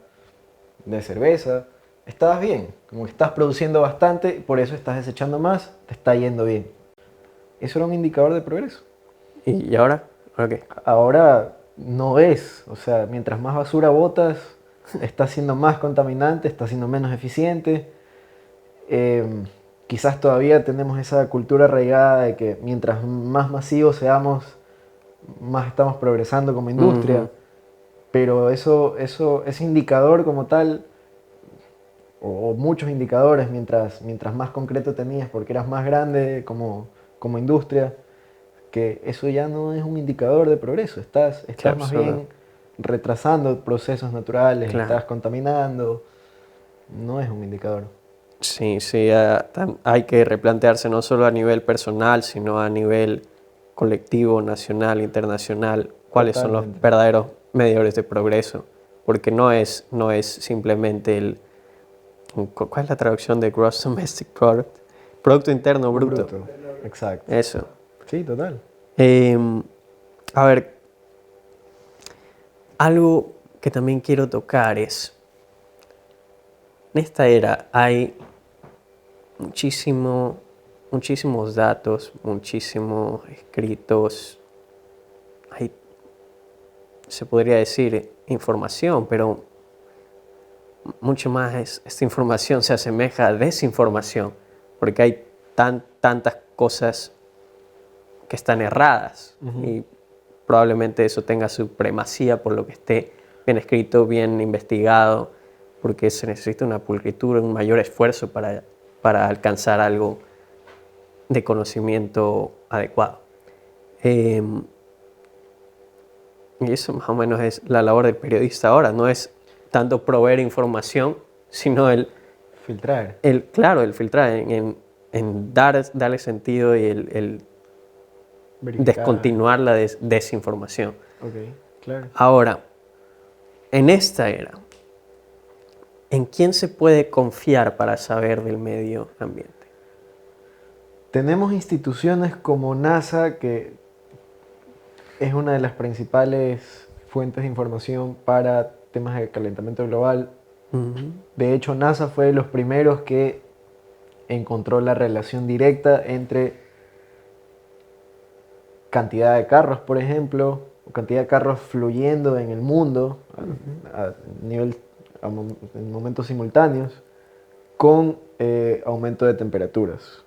de cerveza, estabas bien, como que estás produciendo bastante, por eso estás desechando más, te está yendo bien. Eso era un indicador de progreso. ¿Y ahora? ¿Ahora qué? Ahora no es, o sea, mientras más basura botas, está siendo más contaminante, está siendo menos eficiente. Quizás todavía tenemos esa cultura arraigada de que mientras más masivos seamos, más estamos progresando como industria. Pero ese indicador como tal, o muchos indicadores, mientras más concreto tenías porque eras más grande como industria, que eso ya no es un indicador de progreso. Estás Claro, más solo. bien retrasando procesos naturales, Claro. estás contaminando. No es un indicador. Sí, hay que replantearse no solo a nivel personal, sino a nivel colectivo, nacional, internacional, cuáles son los Totalmente. verdaderos medidores de progreso, porque no es simplemente ¿cuál es la traducción de Gross Domestic Product? Producto Interno Bruto. Exacto. Eso. Sí, total. A ver, algo que también quiero tocar es, en esta era hay muchísimos datos, muchísimos escritos, hay, se podría decir, información, pero mucho más esta información se asemeja a desinformación, porque hay tantas cosas que están erradas y probablemente eso tenga supremacía por lo que esté bien escrito, bien investigado, porque se necesita una pulcritud, un mayor esfuerzo para alcanzar algo de conocimiento adecuado. Y eso más o menos es la labor del periodista ahora, no es tanto proveer información, sino Filtrar. claro, el filtrar, en darle sentido y el Verificar. descontinuar la desinformación. Ok, claro. Ahora, en esta era, ¿en quién se puede confiar para saber del medio ambiente? Tenemos instituciones como NASA, que es una de las principales fuentes de información para temas de calentamiento global. De hecho, NASA fue de los primeros que encontró la relación directa entre cantidad de carros, por ejemplo, o cantidad de carros fluyendo en el mundo en momentos simultáneos, con aumento de temperaturas.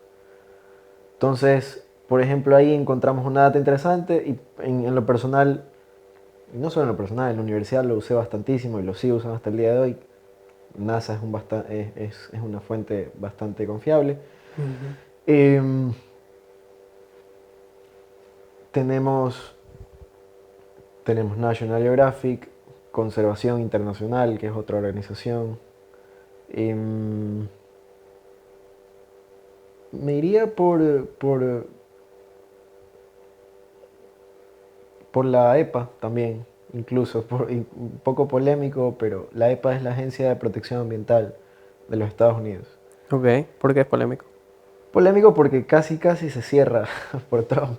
Entonces, por ejemplo, ahí encontramos una data interesante y en lo personal, y no solo en lo personal, en la universidad lo usé bastantísimo y lo sigo usando hasta el día de hoy. NASA es una fuente bastante confiable. Tenemos National Geographic, Conservación Internacional, que es otra organización. Me iría por la EPA también, incluso, un poco polémico, pero la EPA es la Agencia de Protección Ambiental. de los Estados Unidos. Ok, ¿por qué es polémico? Polémico porque casi se cierra por Trump,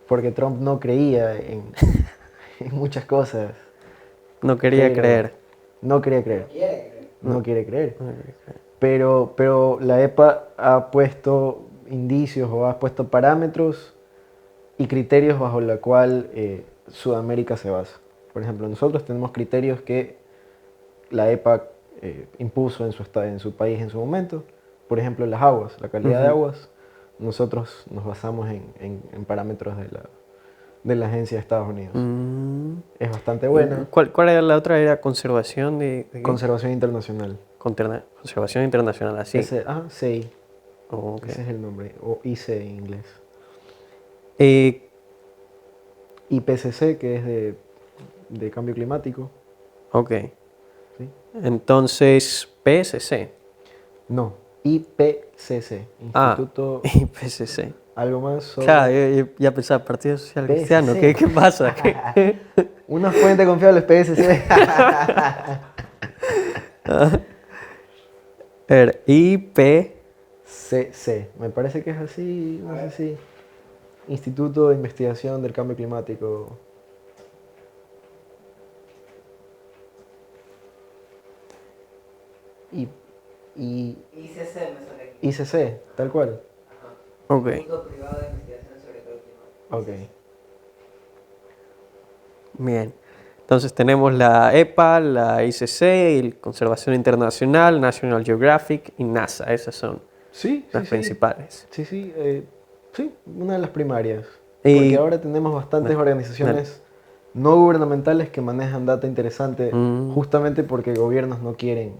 porque Trump no creía en muchas cosas. No quería Pero creer. No quería creer. No quiere creer. No quería creer. Pero la EPA ha puesto indicios o ha puesto parámetros y criterios bajo la cual Sudamérica se basa. Por ejemplo, nosotros tenemos criterios que la EPA impuso en su país en su momento. Por ejemplo, las aguas, la calidad de aguas. Nosotros nos basamos en parámetros de la Agencia de Estados Unidos. Es bastante buena. ¿Cuál era la otra? ¿Era conservación de qué? Conservación internacional. Conservación internacional, así. CI. Oh, ok. Ese es el nombre. O IC en inglés. Eh, IPCC, que es de cambio climático. ok. ¿Sí? Entonces, PSC. No, IPCC. Instituto. IPCC. Algo más sobre. Claro, yo ya pensaba, Partido Social Cristiano. PSC. ¿Qué pasa? Una fuente confiable es PSC. IP. CC. Me parece que es así, no sé si. Instituto de Investigación del Cambio Climático. Y ICC me suena aquí. ICC, tal cual. Ok. Instituto Privado de Investigación sobre Cambio Climático. Ok. Bien. Entonces tenemos la EPA, la ICC, el Conservación Internacional, National Geographic y NASA. Esas son Sí, las principales. Sí, sí, una de las primarias. Y- Porque ahora tenemos bastantes organizaciones no gubernamentales que manejan data interesante justamente porque gobiernos no quieren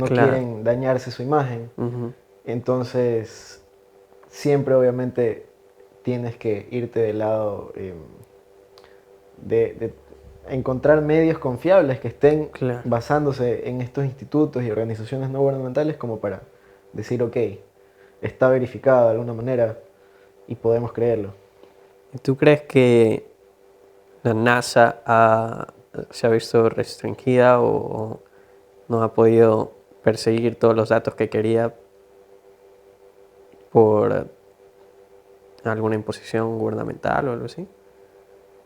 Claro. dañarse su imagen. Ujú. Entonces, siempre obviamente tienes que irte del lado de encontrar medios confiables que estén Claro. basándose en estos institutos y organizaciones no gubernamentales como para decir, ok, está verificado de alguna manera y podemos creerlo. ¿Y tú crees que la NASA se ha visto restringida o no ha podido perseguir todos los datos que quería por alguna imposición gubernamental o algo así?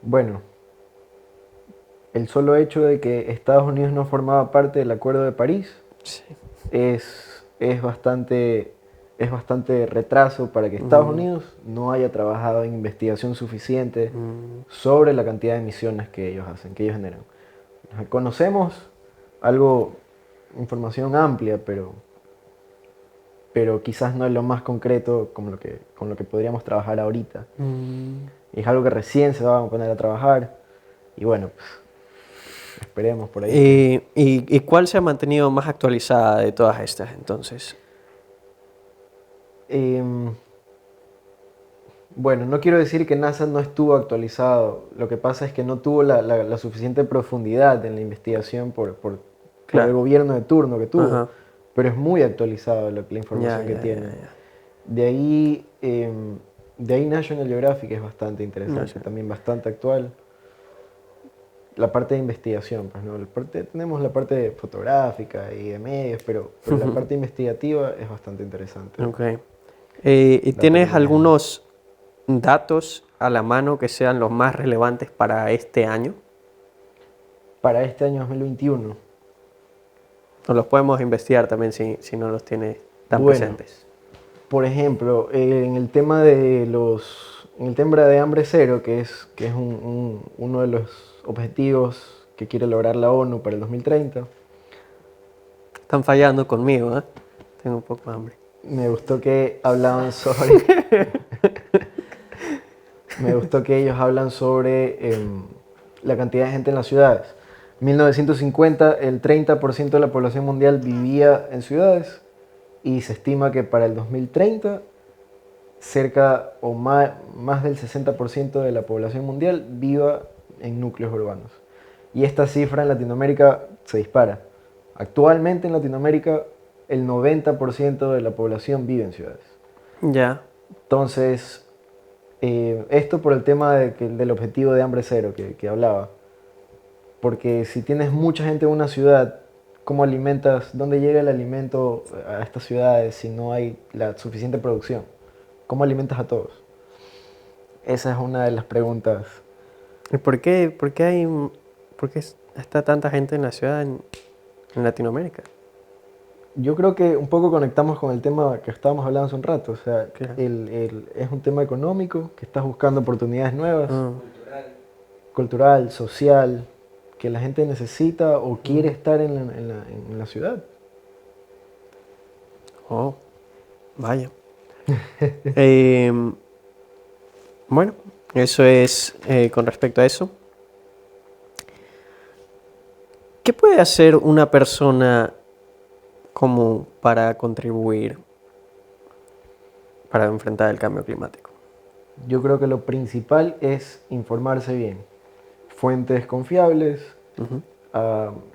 Bueno, el solo hecho de que Estados Unidos no formaba parte del Acuerdo de París Sí. es bastante retraso para que Estados Unidos no haya trabajado en investigación suficiente sobre la cantidad de emisiones que ellos hacen, que ellos generan. Conocemos información amplia, pero quizás no es lo más concreto con lo que podríamos trabajar ahorita. Y es algo que recién se va a poner a trabajar y bueno, pues, esperemos por ahí. ¿Y cuál se ha mantenido más actualizada de todas estas entonces? Bueno, no quiero decir que NASA no estuvo actualizado, lo que pasa es que no tuvo la suficiente profundidad en la investigación por Claro. el gobierno de turno que tuvo, Ajá. pero es muy actualizado la información Ya, que ya, tiene. ya. De ahí National Geographic es bastante interesante, también bastante actual. La parte de investigación, pues, ¿no? Tenemos la parte fotográfica y de medios, pero la parte investigativa es bastante interesante. Ok. ¿Y tienes primera. algunos datos a la mano que sean los más relevantes para este año? Para este año 2021. O los podemos investigar también si no los tienes tan Bueno. presentes. Por ejemplo, en el tema de hambre cero, que es uno de los objetivos que quiere lograr la ONU para el 2030, Están fallando conmigo, ¿eh? Tengo un poco de hambre. me gustó que hablaban sobre... me gustó que ellos hablan sobre la cantidad de gente en las ciudades. En 1950, el 30% de la población mundial vivía en ciudades y se estima que para el 2030 cerca o más del 60% de la población mundial viva en núcleos urbanos. Y esta cifra en Latinoamérica se dispara. Actualmente en Latinoamérica el 90% de la población vive en ciudades. Ya. Entonces, esto por el tema del objetivo de hambre cero que hablaba. Porque si tienes mucha gente en una ciudad ¿Cómo alimentas? ¿Dónde llega el alimento a estas ciudades si no hay la suficiente producción? ¿Cómo alimentas a todos? Esa es una de las preguntas. ¿Y por qué está tanta gente en la ciudad en Latinoamérica? Yo creo que un poco conectamos con el tema que estábamos hablando hace un rato. O sea, Claro. es un tema económico, que estás buscando oportunidades nuevas, Cultural. cultural, social, que la gente necesita o quiere estar en la ciudad. Oh, vaya. Em, bueno, eso es con respecto a eso. ¿Qué puede hacer una persona común para contribuir para enfrentar el cambio climático? Yo creo que lo principal es informarse bien. Fuentes confiables, Ujú.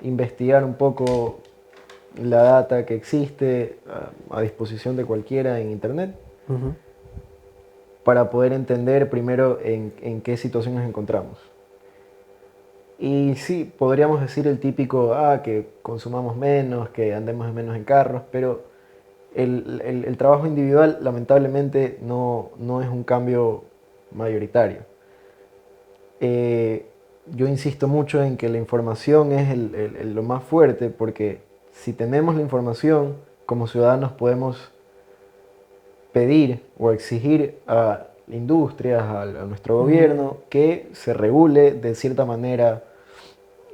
investigar un poco la data que existe a disposición de cualquiera en internet Ujú. para poder entender primero en qué situación nos encontramos. Y sí, podríamos decir el típico, que consumamos menos, que andemos menos en carros, pero el trabajo individual lamentablemente no es un cambio mayoritario. Yo insisto mucho en que la información es lo más fuerte, porque si tenemos la información, como ciudadanos podemos pedir o exigir a industrias, a nuestro gobierno, que se regule de cierta manera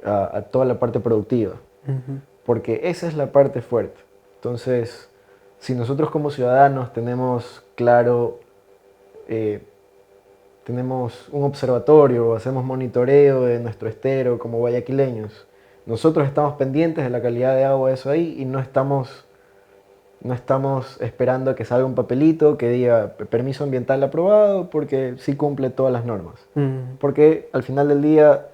a toda la parte productiva, Ujú. porque esa es la parte fuerte. Entonces, si nosotros como ciudadanos tenemos claro, tenemos un observatorio, hacemos monitoreo de nuestro estero como guayaquileños, nosotros estamos pendientes de la calidad de agua de eso ahí y no estamos esperando a que salga un papelito que diga permiso ambiental aprobado porque sí cumple todas las normas. Mm. Porque al final del día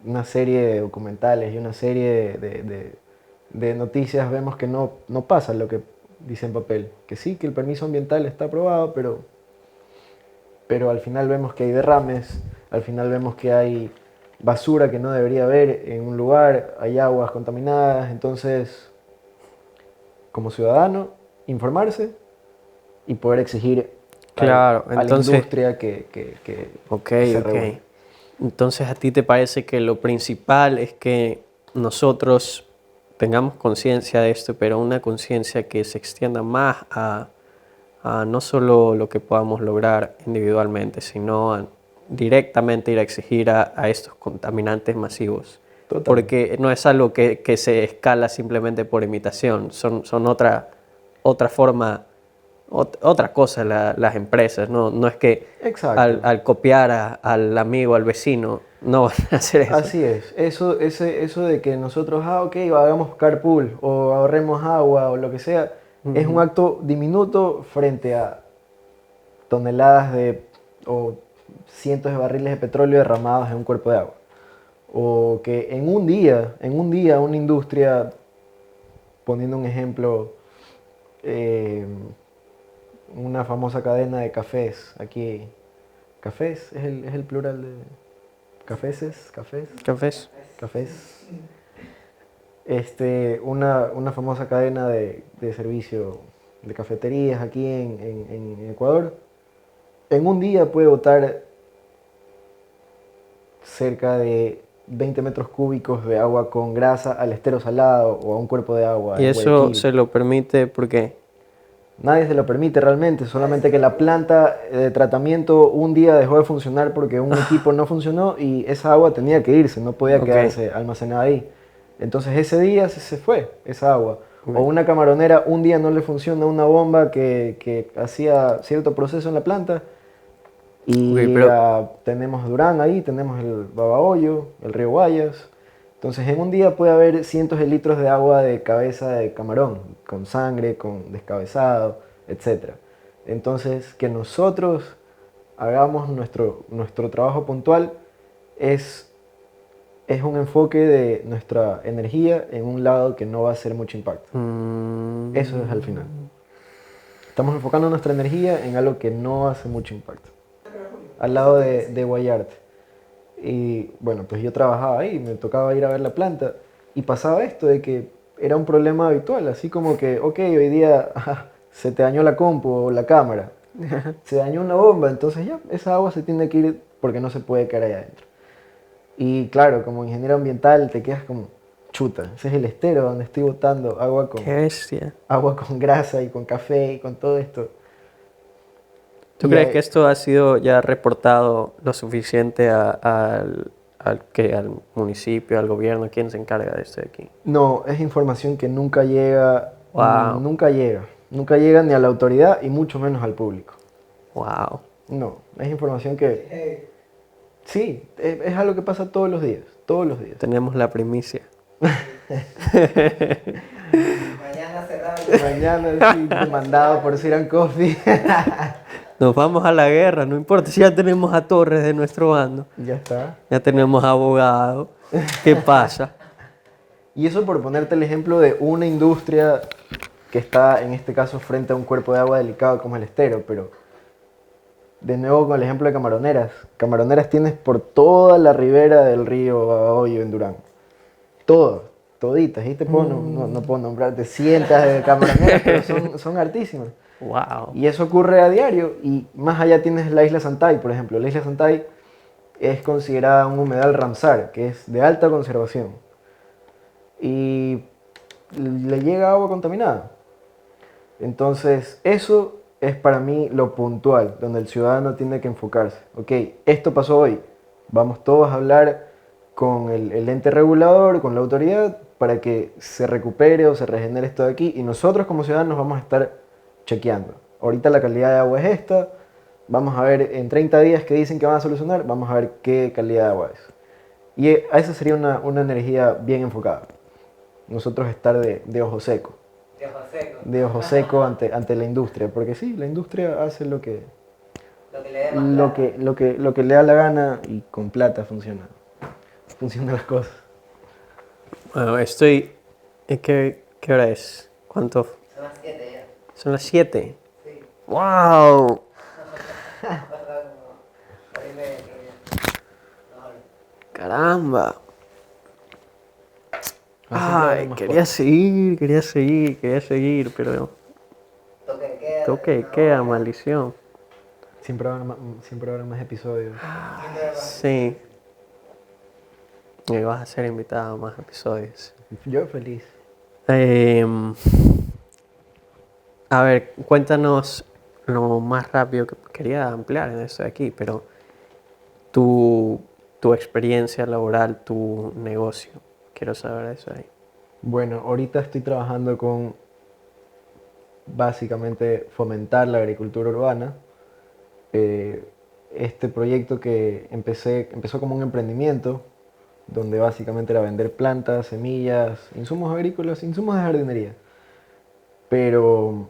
una serie de documentales y una serie de noticias vemos que no pasa lo que dice en papel. Que sí, que el permiso ambiental está aprobado, pero al final vemos que hay derrames, al final vemos que hay basura que no debería haber en un lugar, hay aguas contaminadas, entonces como ciudadano, informarse y poder exigir Claro, a la entonces, industria que ok. se regule. Entonces, ¿a ti te parece que lo principal es que nosotros tengamos conciencia de esto, pero una conciencia que se extienda más a no solo lo que podamos lograr individualmente, sino a directamente ir a exigir a estos contaminantes masivos? Totalmente. Porque no es algo que se escala simplemente por imitación, son otra forma, otra cosa las empresas, no es que Exacto. al copiar al amigo, al vecino, no van a hacer eso. Así es. Eso de que nosotros, ok, hagamos carpool o ahorremos agua o lo que sea, es un acto diminuto frente a toneladas o cientos de barriles de petróleo derramados en un cuerpo de agua. O que en un día una industria, poniendo un ejemplo, una famosa cadena de cafés, aquí, cafés es el plural de cafés. Cafés. Una famosa cadena de servicio de cafeterías aquí en Ecuador, en un día puede botar cerca de 20 metros cúbicos de agua con grasa al estero salado o a un cuerpo de agua. Y en eso Guayaquil. se lo permite porque... Nadie se lo permite realmente, solamente que la planta de tratamiento un día dejó de funcionar porque un equipo no funcionó y esa agua tenía que irse, no podía quedarse almacenada ahí. Entonces ese día se fue esa agua. O una camaronera un día no le funciona una bomba que hacía cierto proceso en la planta y tenemos Durán ahí, tenemos el Babahoyo, el río Guayas. Entonces en un día puede haber cientos de litros de agua de cabeza de camarón, con sangre, con descabezado, etc. Entonces que nosotros hagamos nuestro trabajo puntual es un enfoque de nuestra energía en un lado que no va a hacer mucho impacto. Eso es al final. Estamos enfocando nuestra energía en algo que no hace mucho impacto. Al lado de Guayarte. Y bueno, pues yo trabajaba ahí, me tocaba ir a ver la planta Y pasaba esto de que era un problema habitual, así como que, ok, hoy día se te dañó la compu o la cámara, se dañó una bomba, entonces ya, esa agua se tiene que ir porque no se puede quedar ahí adentro. Y claro, como ingeniero ambiental te quedas como, chuta, ese es el estero donde estoy botando Qué bestia. agua con grasa y con café y con todo esto. ¿Tú Y crees que esto ha sido ya reportado lo suficiente al municipio, al gobierno? ¿Quién se encarga de esto de aquí? no, es información que nunca llega, Wow, nunca llega ni a la autoridad y mucho menos al público. wow. No, es información que, sí, es algo que pasa todos los días, todos los días. Tenemos la primicia. Mañana cerrado. Mañana sí, demandado por Siran Coffee. Nos vamos a la guerra, no importa si ya tenemos a Torres de nuestro bando, Ya está. ya tenemos abogados. ¿Qué pasa? Y eso por ponerte el ejemplo de una industria que está en este caso frente a un cuerpo de agua delicado como el estero, pero de nuevo con el ejemplo de Camaroneras. Camaroneras tienes por toda la ribera del río Babahoyo en Durán. Todo, toditas. Y te puedo, no puedo nombrarte cientos de camaroneras, pero son hartísimas. Wow. Y eso ocurre a diario. Y más allá tienes la isla Santay, por ejemplo. La isla Santay es considerada un humedal Ramsar, que es de alta conservación. Y le llega agua contaminada. Entonces, eso es para mí lo puntual, donde el ciudadano tiene que enfocarse. Ok, esto pasó hoy. Vamos todos a hablar con el ente regulador, con la autoridad, para que se recupere o se regenere esto de aquí. Y nosotros como ciudadanos vamos a estar chequeando. Ahorita la calidad de agua es esta. Vamos a ver en 30 días que dicen que van a solucionar, vamos a ver qué calidad de agua es. Y a esa sería una energía bien enfocada. Nosotros estar de ojo seco. De ojo seco ante la industria. Porque sí, la industria hace lo que le da la gana y con plata funcionan las cosas. Bueno, estoy... ¿Qué hora es? ¿Cuánto? Son las 7 ya. ¿Son las 7? Sí. ¡Wow! Pasa como hora y media, creo ya. Una hora. ¡Caramba! Así Ay, que quería seguir, pero Toque de queda. toque de queda, maldición. siempre habrá más episodios. Sí. Me vas a ser invitado a más episodios. Yo feliz. A ver, cuéntanos lo más rápido que quería ampliar en esto de aquí, pero tu experiencia laboral, tu negocio. Quiero saber eso ahí. Bueno, ahorita estoy trabajando con básicamente fomentar la agricultura urbana. Este proyecto que empezó como un emprendimiento, donde básicamente era vender plantas, semillas, insumos agrícolas, insumos de jardinería. Pero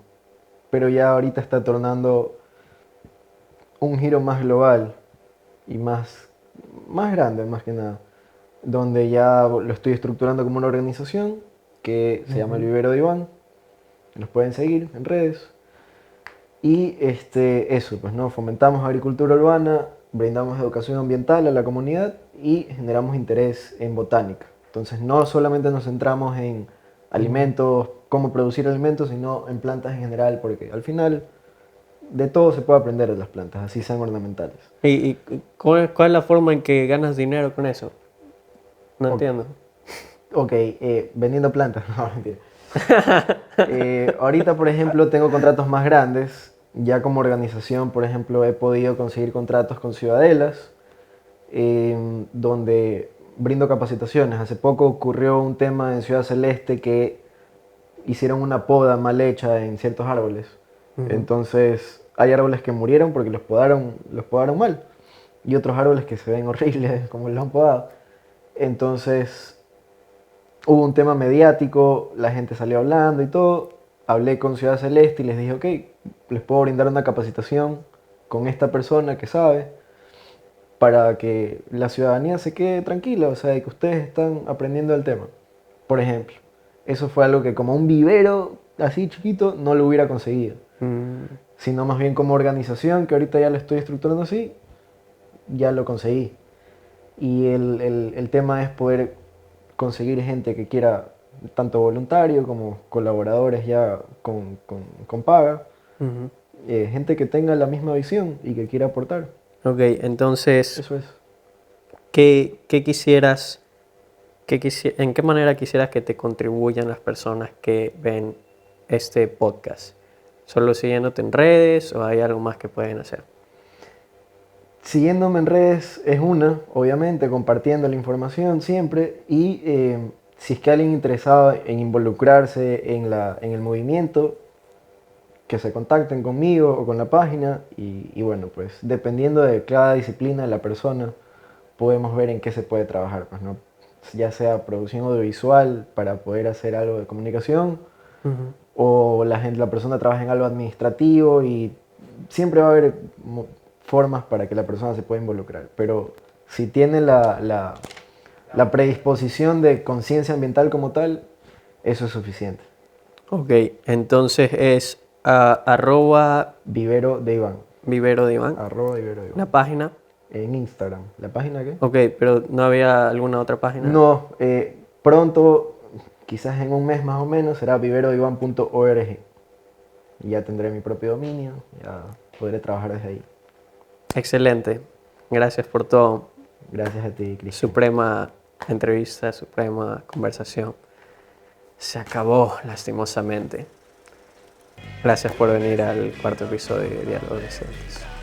ya ahorita está tornando un giro más global y más grande, más que nada, donde ya lo estoy estructurando como una organización que se llama El Vivero de Iván. Nos pueden seguir en redes. Y eso, pues no, fomentamos agricultura urbana, brindamos educación ambiental a la comunidad y generamos interés en botánica. Entonces no solamente nos centramos en alimentos, cómo producir alimentos, sino en plantas en general, porque al final de todo se puede aprender de las plantas, así sean ornamentales. ¿Y cuál es la forma en que ganas dinero con eso? No entiendo. Ok, vendiendo plantas, no, mentira. Ahorita, por ejemplo, tengo contratos más grandes. Ya como organización, por ejemplo, he podido conseguir contratos con ciudadelas, donde brindo capacitaciones. Hace poco ocurrió un tema en Ciudad Celeste que hicieron una poda mal hecha en ciertos árboles. Entonces, hay árboles que murieron porque los podaron mal. Y otros árboles que se ven horribles como los han podado. Entonces, hubo un tema mediático, la gente salió hablando y todo. Hablé con Ciudad Celeste y les dije, ok, les puedo brindar una capacitación con esta persona que sabe para que la ciudadanía se quede tranquila, o sea, que ustedes están aprendiendo el tema. Por ejemplo, eso fue algo que como un vivero así chiquito no lo hubiera conseguido, sino más bien como organización, que ahorita ya lo estoy estructurando así, ya lo conseguí. Y el tema es poder conseguir gente que quiera, tanto voluntario como colaboradores ya con paga, gente que tenga la misma visión y que quiera aportar. Ok, entonces, Eso es. ¿qué quisieras, en qué manera quisieras que te contribuyan las personas que ven este podcast? ¿Solo siguiéndote en redes o hay algo más que pueden hacer? Siguiéndome en redes es una, obviamente, compartiendo la información siempre y si es que alguien interesado en involucrarse en el movimiento, que se contacten conmigo o con la página y bueno, pues dependiendo de cada disciplina de la persona, podemos ver en qué se puede trabajar, pues, ¿no? Ya sea producción audiovisual para poder hacer algo de comunicación, o la persona trabaja en algo administrativo y siempre va a haber formas para que la persona se pueda involucrar. Pero si tiene la predisposición de conciencia ambiental como tal, eso es suficiente. Ok, entonces es arroba Vivero de Iván. Vivero de Iván. Arroba Vivero de Iván. La página. En Instagram. ¿La página qué? Ok, pero ¿no había alguna otra página? No, pronto, quizás en un mes más o menos, será viverodeiván.org. Y ya tendré mi propio dominio, ya podré trabajar desde ahí. Excelente. Gracias por todo. Gracias a ti, Cristian. Suprema entrevista, suprema conversación. Se acabó, lastimosamente. Gracias por venir al cuarto episodio de Diálogos Decentes.